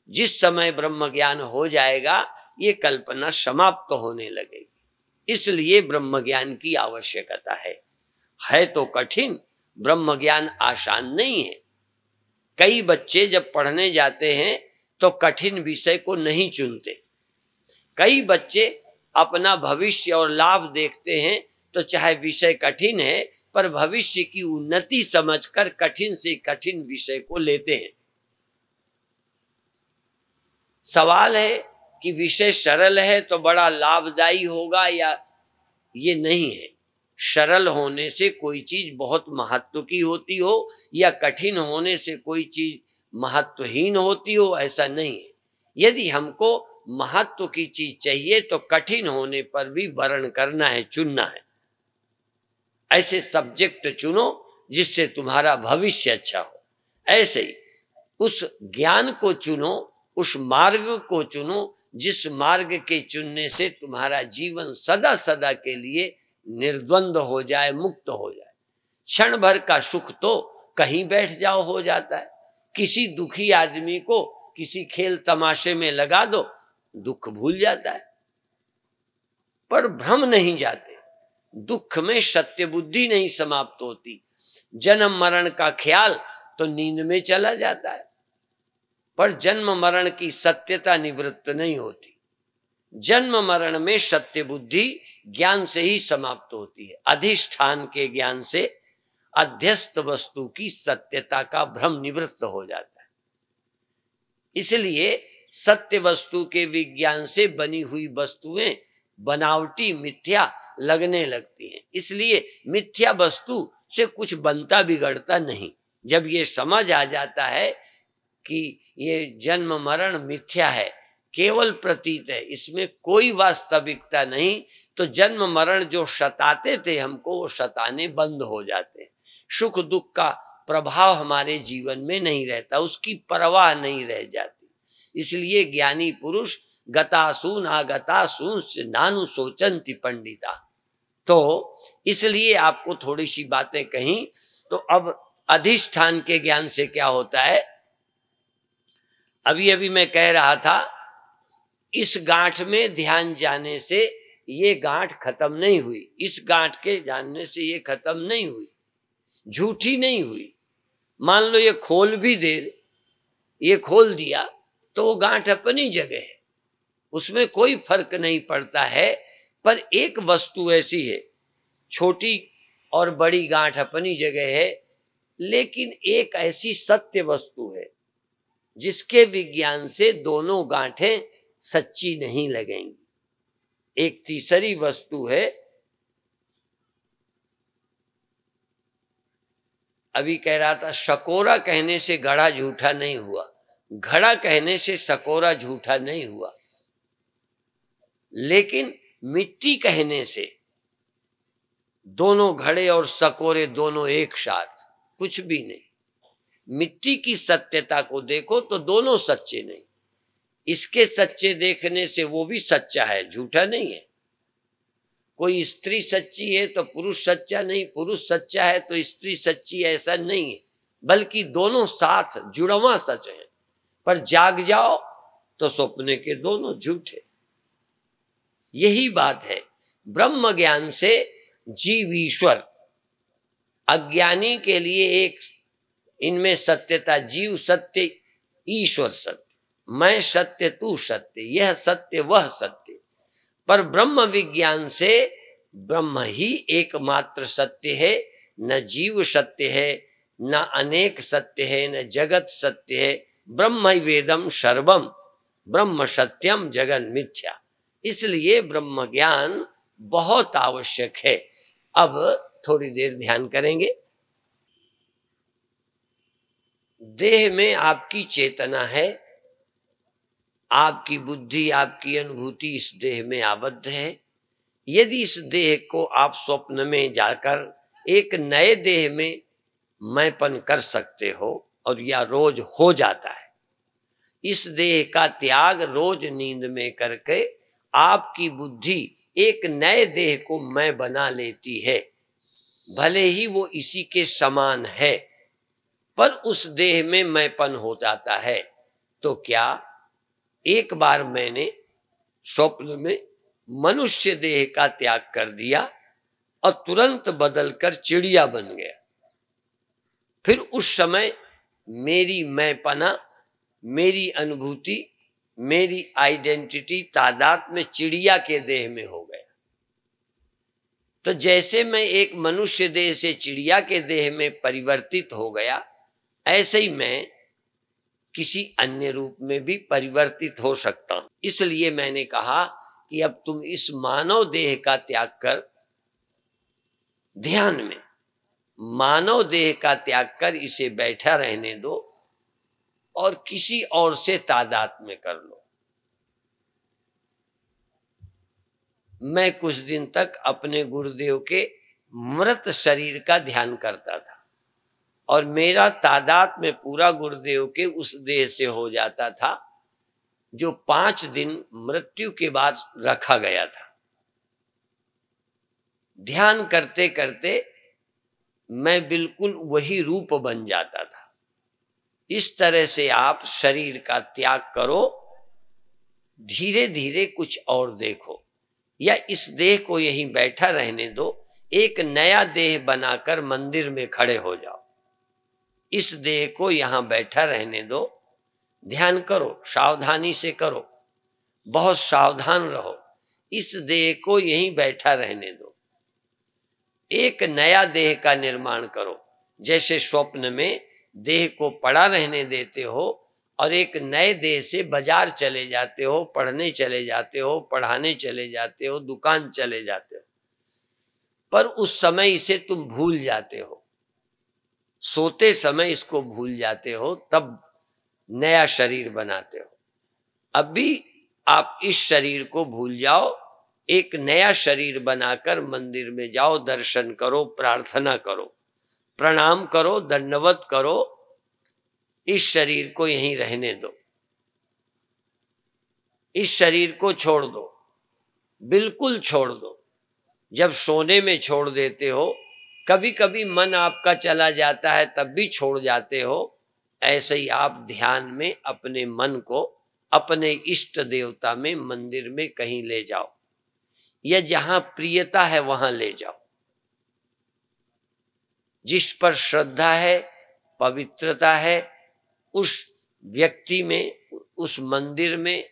जिस समय ब्रह्म ज्ञान हो जाएगा ये कल्पना समाप्त होने लगेगी। इसलिए ब्रह्म ज्ञान की आवश्यकता है तो कठिन, ब्रह्म ज्ञान आसान नहीं है। कई बच्चे जब पढ़ने जाते हैं तो कठिन विषय को नहीं चुनते। कई बच्चे अपना भविष्य और लाभ देखते हैं तो चाहे विषय कठिन है पर भविष्य की उन्नति समझकर कठिन से कठिन विषय को लेते हैं। सवाल है कि विषय सरल है तो बड़ा लाभदायी होगा या ये नहीं है। सरल होने से कोई चीज बहुत महत्व की होती हो या कठिन होने से कोई चीज महत्वहीन होती हो, ऐसा नहीं है। यदि हमको महत्व की चीज चाहिए तो कठिन होने पर भी वर्ण करना है, चुनना है। ऐसे सब्जेक्ट चुनो जिससे तुम्हारा भविष्य अच्छा हो। ऐसे ही उस ज्ञान को चुनो, उस मार्ग को चुनो जिस मार्ग के चुनने से तुम्हारा जीवन सदा सदा के लिए निर्द्वंद हो जाए, मुक्त हो जाए। क्षण भर का सुख तो कहीं बैठ जाओ हो जाता है। किसी दुखी आदमी को किसी खेल तमाशे में लगा दो, दुख भूल जाता है। पर भ्रम नहीं जाते, दुख में सत्य बुद्धि नहीं समाप्त होती। जन्म मरण का ख्याल तो नींद में चला जाता है, पर जन्म मरण की सत्यता निवृत्त नहीं होती। जन्म मरण में सत्य बुद्धि ज्ञान से ही समाप्त होती है। अधिष्ठान के ज्ञान से अध्यस्त वस्तु की सत्यता का भ्रम निवृत्त हो जाता है। इसलिए सत्य वस्तु के विज्ञान से बनी हुई वस्तुएं बनावटी मिथ्या लगने लगती हैं। इसलिए मिथ्या वस्तु से कुछ बनता बिगड़ता नहीं। जब ये समझ आ जाता है कि ये जन्म मरण मिथ्या है, केवल प्रतीत है, इसमें कोई वास्तविकता नहीं, तो जन्म मरण जो सताते थे हमको, वो सताने बंद हो जाते हैं। सुख दुख का प्रभाव हमारे जीवन में नहीं रहता, उसकी परवाह नहीं रह जाती। इसलिए ज्ञानी पुरुष गतासून आगतासून नानु सोचंति पंडिता। तो इसलिए आपको थोड़ी सी बातें कहीं। तो अब अधिष्ठान के ज्ञान से क्या होता है, अभी अभी मैं कह रहा था, इस गांठ में ध्यान जाने से ये गांठ खत्म नहीं हुई, इस गांठ के जानने से ये खत्म नहीं हुई, झूठी नहीं हुई। मान लो ये खोल भी दे, ये खोल दिया तो वो गांठ अपनी जगह है, उसमें कोई फर्क नहीं पड़ता है। पर एक वस्तु ऐसी है, छोटी और बड़ी गांठ अपनी जगह है, लेकिन एक ऐसी सत्य वस्तु है जिसके विज्ञान से दोनों गांठें सच्ची नहीं लगेंगी। एक तीसरी वस्तु है, अभी कह रहा था, सकोरा कहने से घड़ा झूठा नहीं हुआ, घड़ा कहने से सकोरा झूठा नहीं हुआ, लेकिन मिट्टी कहने से दोनों घड़े और सकोरे दोनों एक साथ, कुछ भी नहीं। मिट्टी की सत्यता को देखो तो दोनों सच्चे नहीं। इसके सच्चे देखने से वो भी सच्चा है, झूठा नहीं है। कोई स्त्री सच्ची है तो पुरुष सच्चा नहीं, पुरुष सच्चा है तो स्त्री सच्ची है, ऐसा नहीं है, बल्कि दोनों साथ जुड़वा सच है। पर जाग जाओ तो सपने के दोनों झूठे। यही बात है, ब्रह्म ज्ञान से जीव ईश्वर, अज्ञानी के लिए एक इनमें सत्यता, जीव सत्य ईश्वर सत्य, मैं सत्य तू सत्य, यह सत्य वह सत्य। पर ब्रह्म विज्ञान से ब्रह्म ही एकमात्र सत्य है, न जीव सत्य है, न अनेक सत्य है, न जगत सत्य है। ब्रह्म वेदम सर्वम, ब्रह्म सत्यम जगन मिथ्या। इसलिए ब्रह्म ज्ञान बहुत आवश्यक है। अब थोड़ी देर ध्यान करेंगे। देह में आपकी चेतना है, आपकी बुद्धि, आपकी अनुभूति इस देह में आबद्ध है। यदि इस देह को आप स्वप्न में जाकर एक नए देह में मैंपन कर सकते हो, और यह रोज हो जाता है, इस देह का त्याग रोज नींद में करके आपकी बुद्धि एक नए देह को मैं बना लेती है। भले ही वो इसी के समान है, पर उस देह में मैंपन हो जाता है। तो क्या एक बार मैंने स्वप्न में मनुष्य देह का त्याग कर दिया और तुरंत बदलकर चिड़िया बन गया। फिर उस समय मेरी मैंपना, मेरी अनुभूति, मेरी आइडेंटिटी तादाद में चिड़िया के देह में हो गया। तो जैसे मैं एक मनुष्य देह से चिड़िया के देह में परिवर्तित हो गया, ऐसे ही मैं किसी अन्य रूप में भी परिवर्तित हो सकता हूं। इसलिए मैंने कहा कि अब तुम इस मानव देह का त्याग कर ध्यान में मानव देह का त्याग कर इसे बैठा रहने दो और किसी और से तादात्म्य कर लो। मैं कुछ दिन तक अपने गुरुदेव के मृत शरीर का ध्यान करता था और मेरा तादात्म्य पूरा गुरुदेव के उस देह से हो जाता था जो 5 दिन मृत्यु के बाद रखा गया था। ध्यान करते करते मैं बिल्कुल वही रूप बन जाता था। इस तरह से आप शरीर का त्याग करो, धीरे धीरे कुछ और देखो, या इस देह को यहीं बैठा रहने दो, एक नया देह बनाकर मंदिर में खड़े हो जाओ। इस देह को यहां बैठा रहने दो, ध्यान करो, सावधानी से करो, बहुत सावधान रहो। इस देह को यहीं बैठा रहने दो, एक नया देह का निर्माण करो। जैसे स्वप्न में देह को पड़ा रहने देते हो और एक नए देह से बाजार चले जाते हो, पढ़ने चले जाते हो, पढ़ाने चले जाते हो, दुकान चले जाते हो, पर उस समय इसे तुम भूल जाते हो, सोते समय इसको भूल जाते हो, तब नया शरीर बनाते हो। अभी आप इस शरीर को भूल जाओ, एक नया शरीर बनाकर मंदिर में जाओ, दर्शन करो, प्रार्थना करो, प्रणाम करो, दंडवत करो, इस शरीर को यहीं रहने दो, इस शरीर को छोड़ दो, बिल्कुल छोड़ दो। जब सोने में छोड़ देते हो, कभी कभी मन आपका चला जाता है तब भी छोड़ जाते हो, ऐसे ही आप ध्यान में अपने मन को अपने इष्ट देवता में मंदिर में कहीं ले जाओ, या जहां प्रियता है वहां ले जाओ। जिस पर श्रद्धा है, पवित्रता है, उस व्यक्ति में, उस मंदिर में,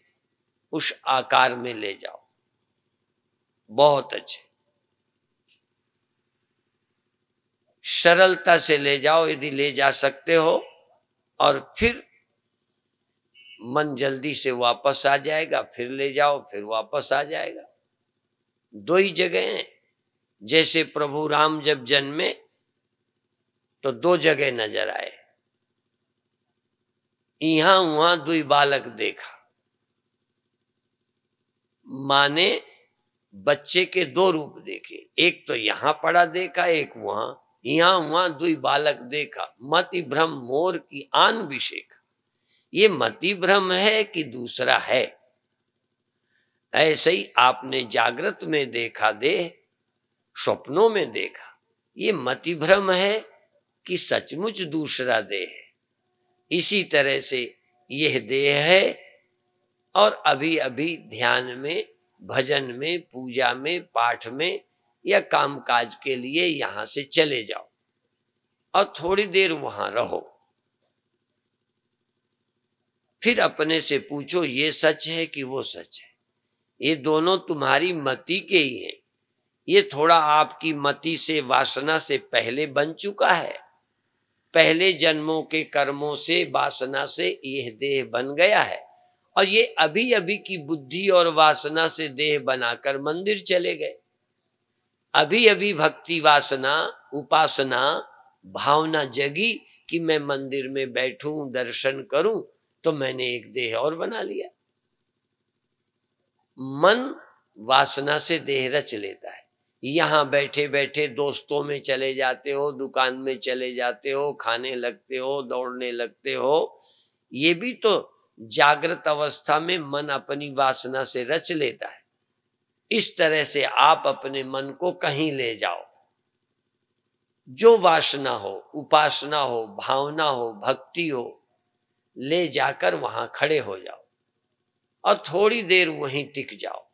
उस आकार में ले जाओ। बहुत अच्छे, सरलता से ले जाओ यदि ले जा सकते हो, और फिर मन जल्दी से वापस आ जाएगा, फिर ले जाओ, फिर वापस आ जाएगा। 2 ही जगह हैं। जैसे प्रभु राम जब जन्मे तो 2 जगह नजर आए, यहां वहां 2 बालक देखा। मां ने बच्चे के 2 रूप देखे, एक तो यहां पड़ा देखा, एक वहां, यहां वहां 2 बालक देखा। मति भ्रम मोर की आन विषेक, ये मति भ्रम है कि दूसरा है। ऐसे ही आपने जागृत में देखा देह, स्वप्नों में देखा, ये मति भ्रम है कि सचमुच दूसरा देह है। इसी तरह से यह देह है, और अभी अभी ध्यान में, भजन में, पूजा में, पाठ में या कामकाज के लिए यहां से चले जाओ और थोड़ी देर वहां रहो। फिर अपने से पूछो, ये सच है कि वो सच है? ये दोनों तुम्हारी मति के ही हैं। ये थोड़ा आपकी मति से, वासना से पहले बन चुका है, पहले जन्मों के कर्मों से, वासना से यह देह बन गया है, और ये अभी अभी की बुद्धि और वासना से देह बनाकर मंदिर चले गए। अभी अभी भक्ति, वासना, उपासना, भावना जगी कि मैं मंदिर में बैठूं, दर्शन करूं, तो मैंने एक देह और बना लिया। मन वासना से देह रच लेता है। यहां बैठे बैठे दोस्तों में चले जाते हो, दुकान में चले जाते हो, खाने लगते हो, दौड़ने लगते हो। ये भी तो जागृत अवस्था में मन अपनी वासना से रच लेता है। इस तरह से आप अपने मन को कहीं ले जाओ, जो वासना हो, उपासना हो, भावना हो, भक्ति हो, ले जाकर वहां खड़े हो जाओ और थोड़ी देर वहीं टिक जाओ।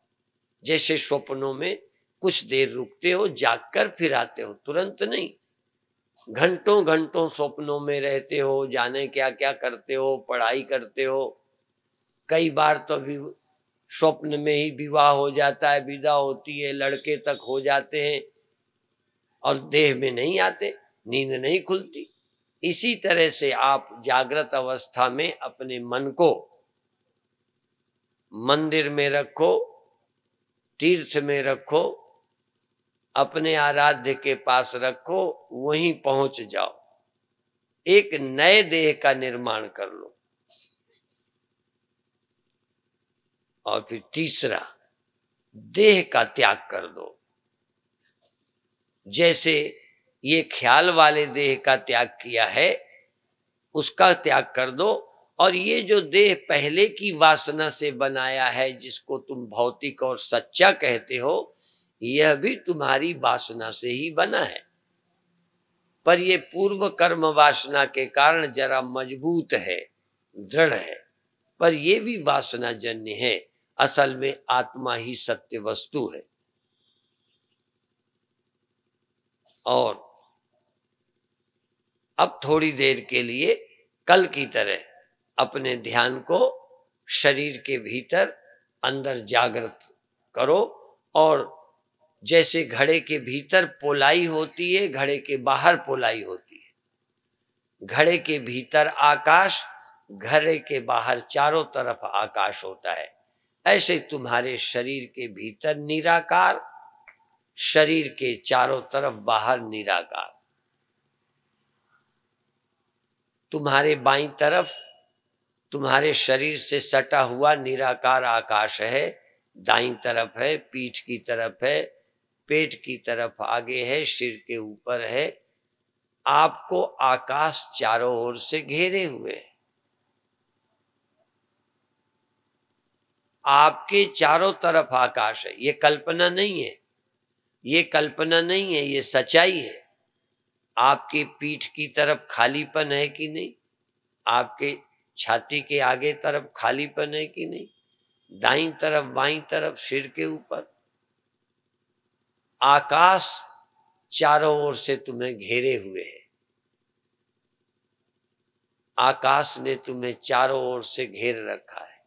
जैसे स्वप्नों में कुछ देर रुकते हो, जागकर फिर आते हो, तुरंत नहीं। घंटों घंटों स्वप्नों में रहते हो, जाने क्या क्या करते हो, पढ़ाई करते हो। कई बार तो स्वप्न में ही विवाह हो जाता है, विदा होती है, लड़के तक हो जाते हैं और देह में नहीं आते, नींद नहीं खुलती। इसी तरह से आप जागृत अवस्था में अपने मन को मंदिर में रखो, तीर्थ में रखो, अपने आराध्य के पास रखो, वहीं पहुंच जाओ। एक नए देह का निर्माण कर लो। और फिर तीसरा, देह का त्याग कर दो। जैसे ये ख्याल वाले देह का त्याग किया है, उसका त्याग कर दो। और ये जो देह पहले की वासना से बनाया है, जिसको तुम भौतिक और सच्चा कहते हो, यह भी तुम्हारी वासना से ही बना है। पर ये पूर्व कर्म वासना के कारण जरा मजबूत है, दृढ़ है, पर ये भी वासना जन्य है। असल में आत्मा ही सत्य वस्तु है। और अब थोड़ी देर के लिए कल की तरह अपने ध्यान को शरीर के भीतर अंदर जागृत करो। और जैसे घड़े के भीतर पोलाई होती है, घड़े के बाहर पोलाई होती है। घड़े के भीतर आकाश, घड़े के बाहर चारों तरफ आकाश होता है। ऐसे तुम्हारे शरीर के भीतर निराकार, शरीर के चारों तरफ बाहर निराकार। तुम्हारे बाईं तरफ तुम्हारे शरीर से सटा हुआ निराकार आकाश है, दाईं तरफ है, पीठ की तरफ है, पेट की तरफ आगे है, सिर के ऊपर है। आपको आकाश चारों ओर से घेरे हुए है। आपके चारों तरफ आकाश है। ये कल्पना नहीं है, ये कल्पना नहीं है, ये सच्चाई है। आपकी पीठ की तरफ खालीपन है कि नहीं? आपके छाती के आगे तरफ खालीपन है कि नहीं? दाईं तरफ, बाईं तरफ, सिर के ऊपर आकाश चारों ओर से तुम्हें घेरे हुए है। आकाश ने तुम्हें चारों ओर से घेर रखा है।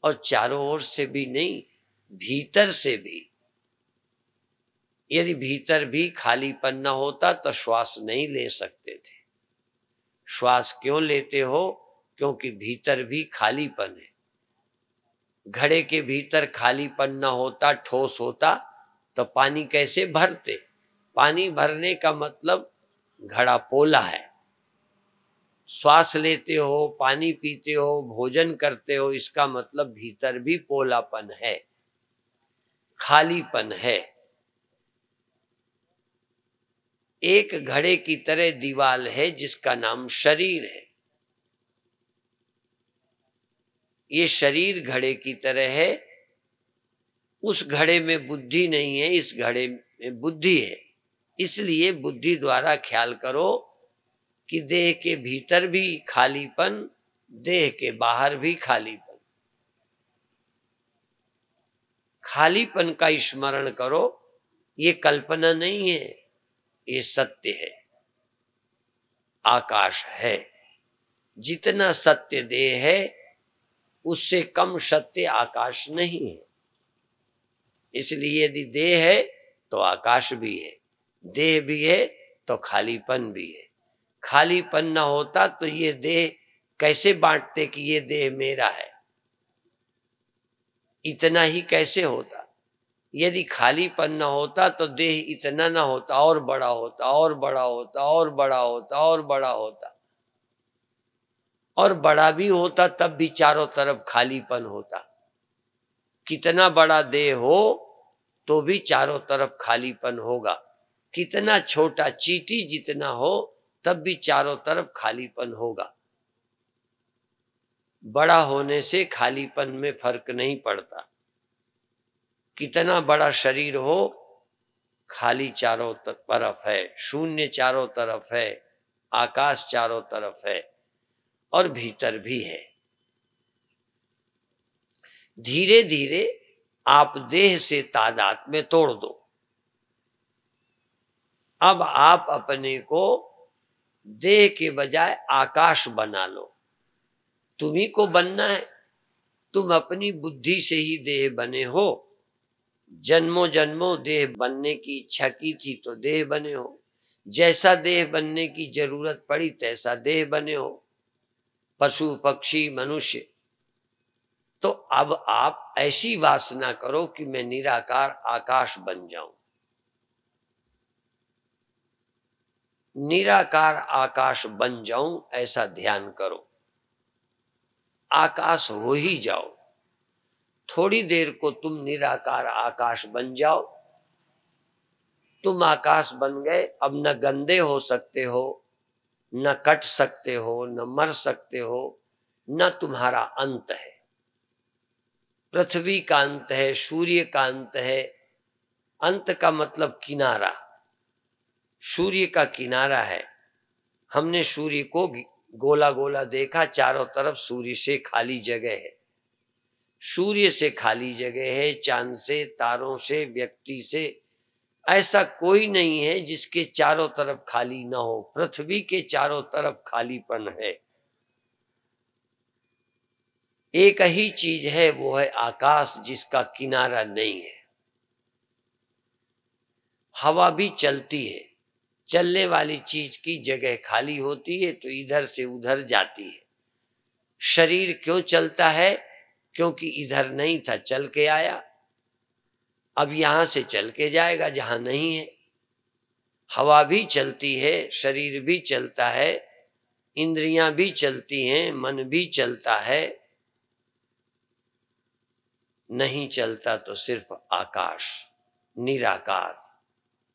और चारों ओर से भी नहीं, भीतर से भी। यदि भीतर भी खालीपन न होता तो श्वास नहीं ले सकते थे। श्वास क्यों लेते हो? क्योंकि भीतर भी खालीपन है। घड़े के भीतर खालीपन न होता, ठोस होता, तो पानी कैसे भरते? पानी भरने का मतलब घड़ा पोला है। श्वास लेते हो, पानी पीते हो, भोजन करते हो, इसका मतलब भीतर भी पोलापन है, खालीपन है। एक घड़े की तरह दीवाल है जिसका नाम शरीर है। ये शरीर घड़े की तरह है। उस घड़े में बुद्धि नहीं है, इस घड़े में बुद्धि है। इसलिए बुद्धि द्वारा ख्याल करो कि देह के भीतर भी खालीपन, देह के बाहर भी खालीपन। खालीपन का स्मरण करो। ये कल्पना नहीं है, ये सत्य है। आकाश है। जितना सत्य देह है, उससे कम सत्य आकाश नहीं है। इसलिए यदि देह है तो आकाश भी है, देह भी है तो खालीपन भी है। खालीपन ना होता तो ये देह कैसे बांटते कि ये देह मेरा है? इतना ही कैसे होता? यदि खालीपन ना होता तो देह इतना ना होता, और बड़ा होता, और बड़ा होता, और बड़ा होता, और बड़ा होता। और बड़ा भी होता तब भी चारों तरफ खालीपन होता। कितना बड़ा देह हो तो भी चारों तरफ खालीपन होगा। कितना छोटा, चींटी जितना हो, तब भी चारों तरफ खालीपन होगा। बड़ा होने से खालीपन में फर्क नहीं पड़ता। कितना बड़ा शरीर हो, खाली चारों तरफ है, शून्य चारों तरफ है, आकाश चारों तरफ है, और भीतर भी है। धीरे धीरे आप देह से तादात्म्य तोड़ दो। अब आप अपने को देह के बजाय आकाश बना लो। तुम्ही को बनना है। तुम अपनी बुद्धि से ही देह बने हो। जन्मों जन्मों देह बनने की इच्छा की थी तो देह बने हो। जैसा देह बनने की जरूरत पड़ी तैसा देह बने हो, पशु पक्षी मनुष्य। तो अब आप ऐसी वासना करो कि मैं निराकार आकाश बन जाऊं। निराकार आकाश बन जाऊं ऐसा ध्यान करो। आकाश हो ही जाओ। थोड़ी देर को तुम निराकार आकाश बन जाओ। तुम आकाश बन गए, अब न गंदे हो सकते हो, न कट सकते हो, न मर सकते हो, न तुम्हारा अंत है। पृथ्वी का अंत है, सूर्य का अंत है। अंत का मतलब किनारा। सूर्य का किनारा है। हमने सूर्य को गोला गोला देखा, चारों तरफ सूर्य से खाली जगह है। सूर्य से खाली जगह है, चांद से, तारों से, व्यक्ति से। ऐसा कोई नहीं है जिसके चारों तरफ खाली ना हो। पृथ्वी के चारों तरफ खालीपन है। एक ही चीज है, वो है आकाश, जिसका किनारा नहीं है। हवा भी चलती है। चलने वाली चीज की जगह खाली होती है तो इधर से उधर जाती है। शरीर क्यों चलता है? क्योंकि इधर नहीं था, चल के आया। अब यहां से चल के जाएगा जहां नहीं है। हवा भी चलती है, शरीर भी चलता है, इंद्रियां भी चलती हैं, मन भी चलता है। नहीं चलता तो सिर्फ आकाश, निराकार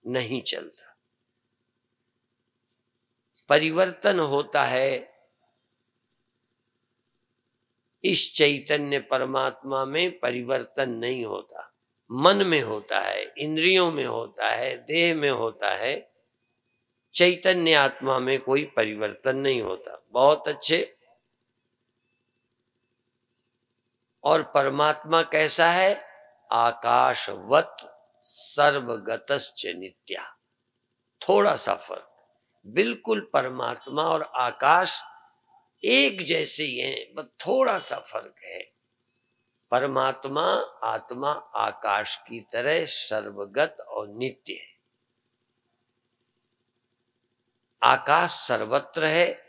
नहीं चलता। परिवर्तन होता है इस चैतन्य परमात्मा में। परिवर्तन नहीं होता, मन में होता है, इंद्रियों में होता है, देह में होता है। चैतन्य आत्मा में कोई परिवर्तन नहीं होता। बहुत अच्छे। और परमात्मा कैसा है? आकाशवत सर्वगतश्च नित्या। थोड़ा सा फर्क। बिल्कुल परमात्मा और आकाश एक जैसे ही हैं, बस थोड़ा सा फर्क है। परमात्मा आत्मा आकाश की तरह सर्वगत और नित्य है। आकाश सर्वत्र है,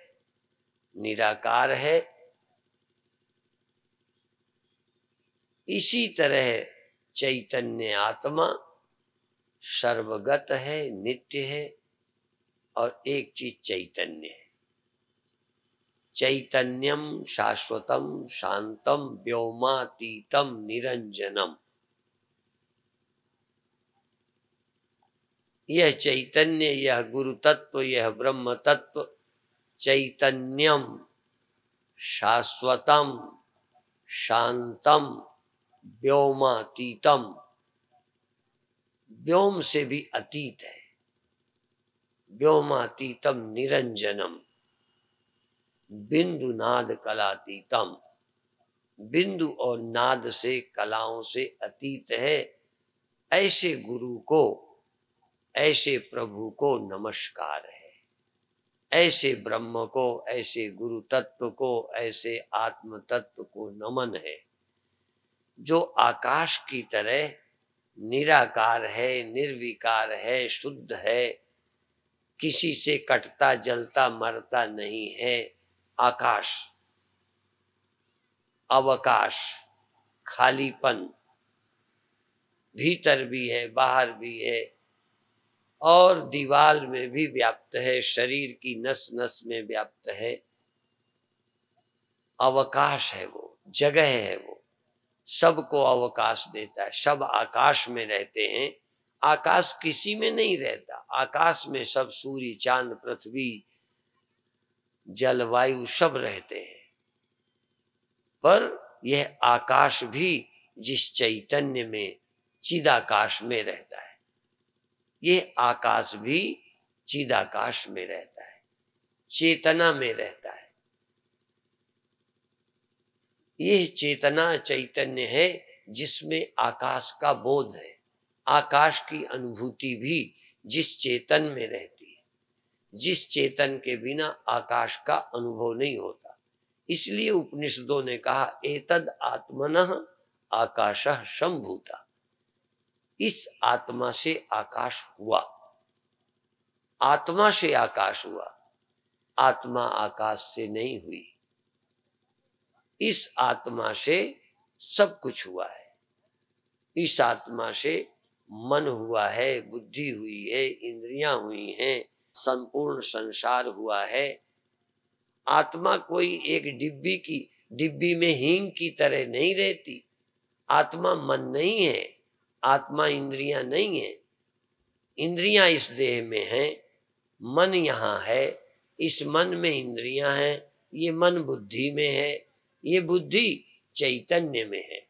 निराकार है। इसी तरह चैतन्य आत्मा सर्वगत है, नित्य है, और एक चीज चैतन्य है। चैतन्यम शाश्वतम शांतम व्योमातीतम निरंजनम। यह चैतन्य, यह गुरु तत्व, यह ब्रह्म तत्व चैतन्यम शाश्वतम शांतम व्योमातीतम। व्योम से भी अतीत है। व्योमातीतम निरंजनम बिंदु नाद कलातीतम। बिंदु और नाद से, कलाओं से अतीत है। ऐसे गुरु को, ऐसे प्रभु को नमस्कार है। ऐसे ब्रह्म को, ऐसे गुरु तत्व को, ऐसे आत्म तत्व को नमन है, जो आकाश की तरह निराकार है, निर्विकार है, शुद्ध है, किसी से कटता जलता मरता नहीं है। आकाश, अवकाश, खालीपन, भीतर भी है, बाहर भी है, और दीवाल में भी व्याप्त है, शरीर की नस नस में व्याप्त है। अवकाश है वो, जगह है वो, सबको अवकाश देता है। सब आकाश में रहते हैं। आकाश किसी में नहीं रहता। आकाश में सब सूर्य, चांद, पृथ्वी, जलवायु सब रहते हैं। पर यह आकाश भी जिस चैतन्य में, चिदाकाश में रहता है, यह आकाश भी चिदाकाश में रहता है, चेतना में रहता है। यह चेतना चैतन्य है जिसमें आकाश का बोध है। आकाश की अनुभूति भी जिस चेतन में रहती है, जिस चेतन के बिना आकाश का अनुभव नहीं होता। इसलिए उपनिषदों ने कहा एतद आत्मनः आकाशः संभूता। इस आत्मा से आकाश हुआ। आत्मा से आकाश हुआ, आत्मा आकाश से नहीं हुई। इस आत्मा से सब कुछ हुआ है। इस आत्मा से मन हुआ है, बुद्धि हुई है, इंद्रियां हुई हैं, संपूर्ण संसार हुआ है। आत्मा कोई एक डिब्बी में हींग की तरह नहीं रहती। आत्मा मन नहीं है, आत्मा इंद्रियां नहीं है। इंद्रियां इस देह में हैं, मन यहाँ है, इस मन में इंद्रियां हैं, ये मन बुद्धि में है, ये बुद्धि चैतन्य में है।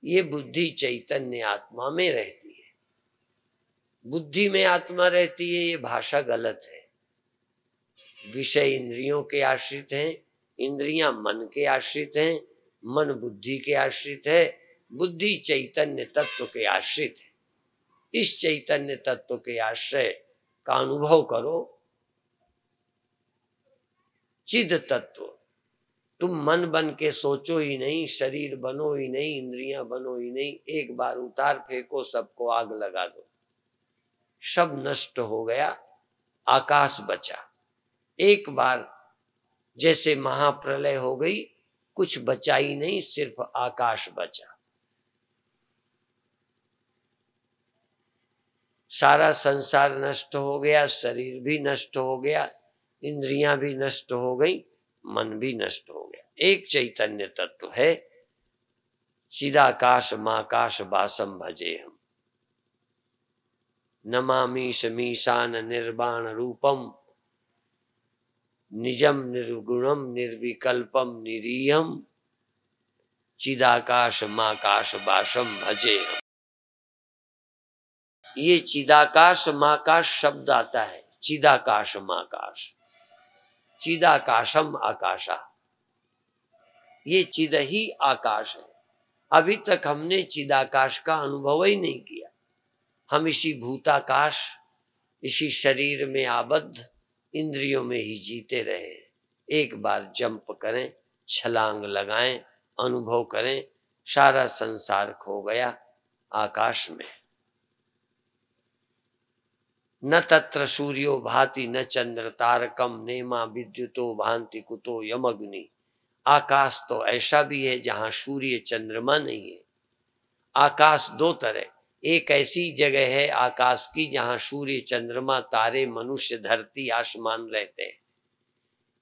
ये बुद्धि चैतन्य आत्मा में रहती है। बुद्धि में आत्मा रहती है, ये भाषा गलत है। विषय इंद्रियों के आश्रित हैं, इंद्रियां मन के आश्रित हैं, मन बुद्धि के आश्रित है, बुद्धि चैतन्य तत्व के आश्रित है। इस चैतन्य तत्व के आश्रय का अनुभव करो। चिद तत्व, तुम मन बन के सोचो ही नहीं, शरीर बनो ही नहीं, इंद्रियां बनो ही नहीं। एक बार उतार फेंको, सबको आग लगा दो, सब नष्ट हो गया, आकाश बचा। एक बार जैसे महाप्रलय हो गई, कुछ बचा ही नहीं, सिर्फ आकाश बचा। सारा संसार नष्ट हो गया, शरीर भी नष्ट हो गया, इंद्रियां भी नष्ट हो गई, मन भी नष्ट हो गया। एक चैतन्य तत्व है। चिदाकाश माकाश वासम भजे हम, नमामीश मीशान निर्वाण रूपम, निजम निर्गुणम निर्विकल्पम निरीयम, चिदाकाश माकाश वासम भजे हम। ये चिदाकाश माकाश शब्द आता है। चिदाकाश माकाश, चिदाकाशम आकाशा, ये चिद ही आकाश है। अभी तक हमने चिदाकाश का अनुभव ही नहीं किया। हम इसी भूताकाश, इसी शरीर में आबद्ध इंद्रियों में ही जीते रहे। एक बार जंप करें, छलांग लगाएं, अनुभव करें, सारा संसार खो गया आकाश में। न तत्र सूर्यो भाति न चंद्र तारकम, नेमा विद्युतो भांति कुतो यमग्नि। आकाश तो ऐसा भी है जहां सूर्य चंद्रमा नहीं है। आकाश दो तरह, एक ऐसी जगह है आकाश की जहां सूर्य चंद्रमा तारे मनुष्य धरती आसमान रहते हैं।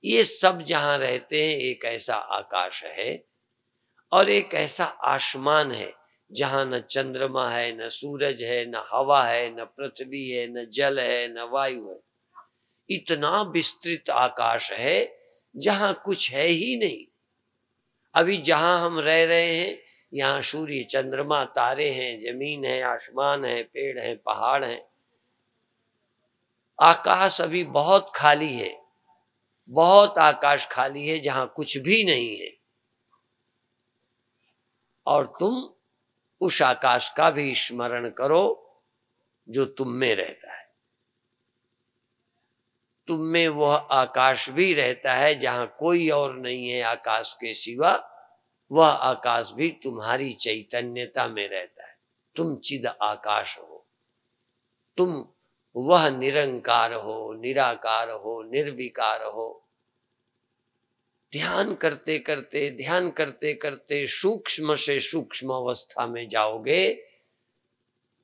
ये सब जहां रहते हैं एक ऐसा आकाश है। और एक ऐसा आसमान है जहां न चंद्रमा है, न सूरज है, न हवा है, न पृथ्वी है, न जल है, न वायु है। इतना विस्तृत आकाश है जहां कुछ है ही नहीं। अभी जहां हम रह रहे हैं यहाँ सूर्य चंद्रमा तारे हैं, जमीन है, आसमान है, पेड़ है, पहाड़ है। आकाश अभी बहुत खाली है, बहुत आकाश खाली है जहां कुछ भी नहीं है। और तुम उस आकाश का भी स्मरण करो जो तुम में रहता है। तुम में वह आकाश भी रहता है जहां कोई और नहीं है आकाश के सिवा। वह आकाश भी तुम्हारी चैतन्यता में रहता है। तुम चिद आकाश हो, तुम वह निरंकार हो, निराकार हो, निर्विकार हो। ध्यान करते करते सूक्ष्म से सूक्ष्म अवस्था में जाओगे।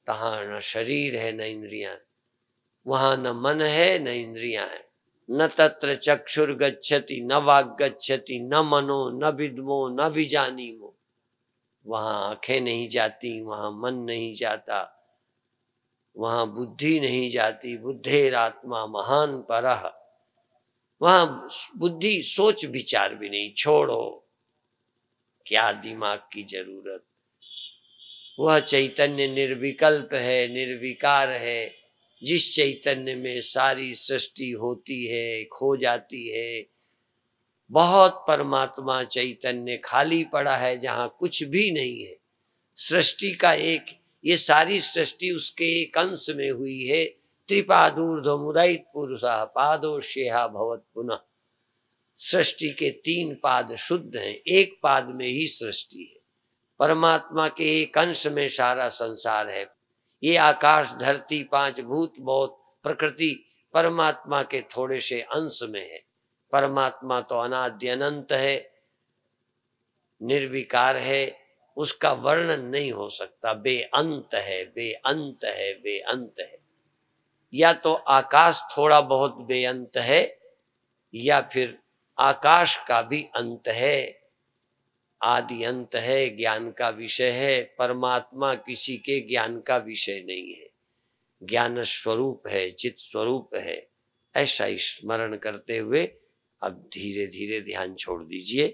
तहां न शरीर है न इंद्रियां, वहां न मन है न इंद्रियां है। न तत्र चक्षुर गच्छति न वाग गच्छति न मनो न विद्मो न विजानीमो। वहां आंखें नहीं जाती, वहां मन नहीं जाता, वहां बुद्धि नहीं जाती। बुद्धेरात्मा महान परः, वहां बुद्धि सोच विचार भी नहीं। छोड़ो, क्या दिमाग की जरूरत। वह चैतन्य निर्विकल्प है, निर्विकार है। जिस चैतन्य में सारी सृष्टि होती है, खो जाती है। बहुत परमात्मा चैतन्य खाली पड़ा है जहां कुछ भी नहीं है। सृष्टि का एक, ये सारी सृष्टि उसके एक अंश में हुई है। त्रिपादूर्ध्वमुदयित पुरुषः पादोष्येहा भवत् पुनः। सृष्टि के 3 पाद शुद्ध हैं, एक पाद में ही सृष्टि है। परमात्मा के एक अंश में सारा संसार है। ये आकाश, धरती, 5 भूत, बहुत प्रकृति परमात्मा के थोड़े से अंश में है। परमात्मा तो अनाद्य अनंत है, निर्विकार है, उसका वर्णन नहीं हो सकता। बेअंत है, बेअंत है, बेअंत है। या तो आकाश थोड़ा बहुत बेअंत है या फिर आकाश का भी अंत है, आदि अंत है, ज्ञान का विषय है। परमात्मा किसी के ज्ञान का विषय नहीं है, ज्ञान स्वरूप है, चित स्वरूप है। ऐसा स्मरण करते हुए अब धीरे धीरे ध्यान छोड़ दीजिए।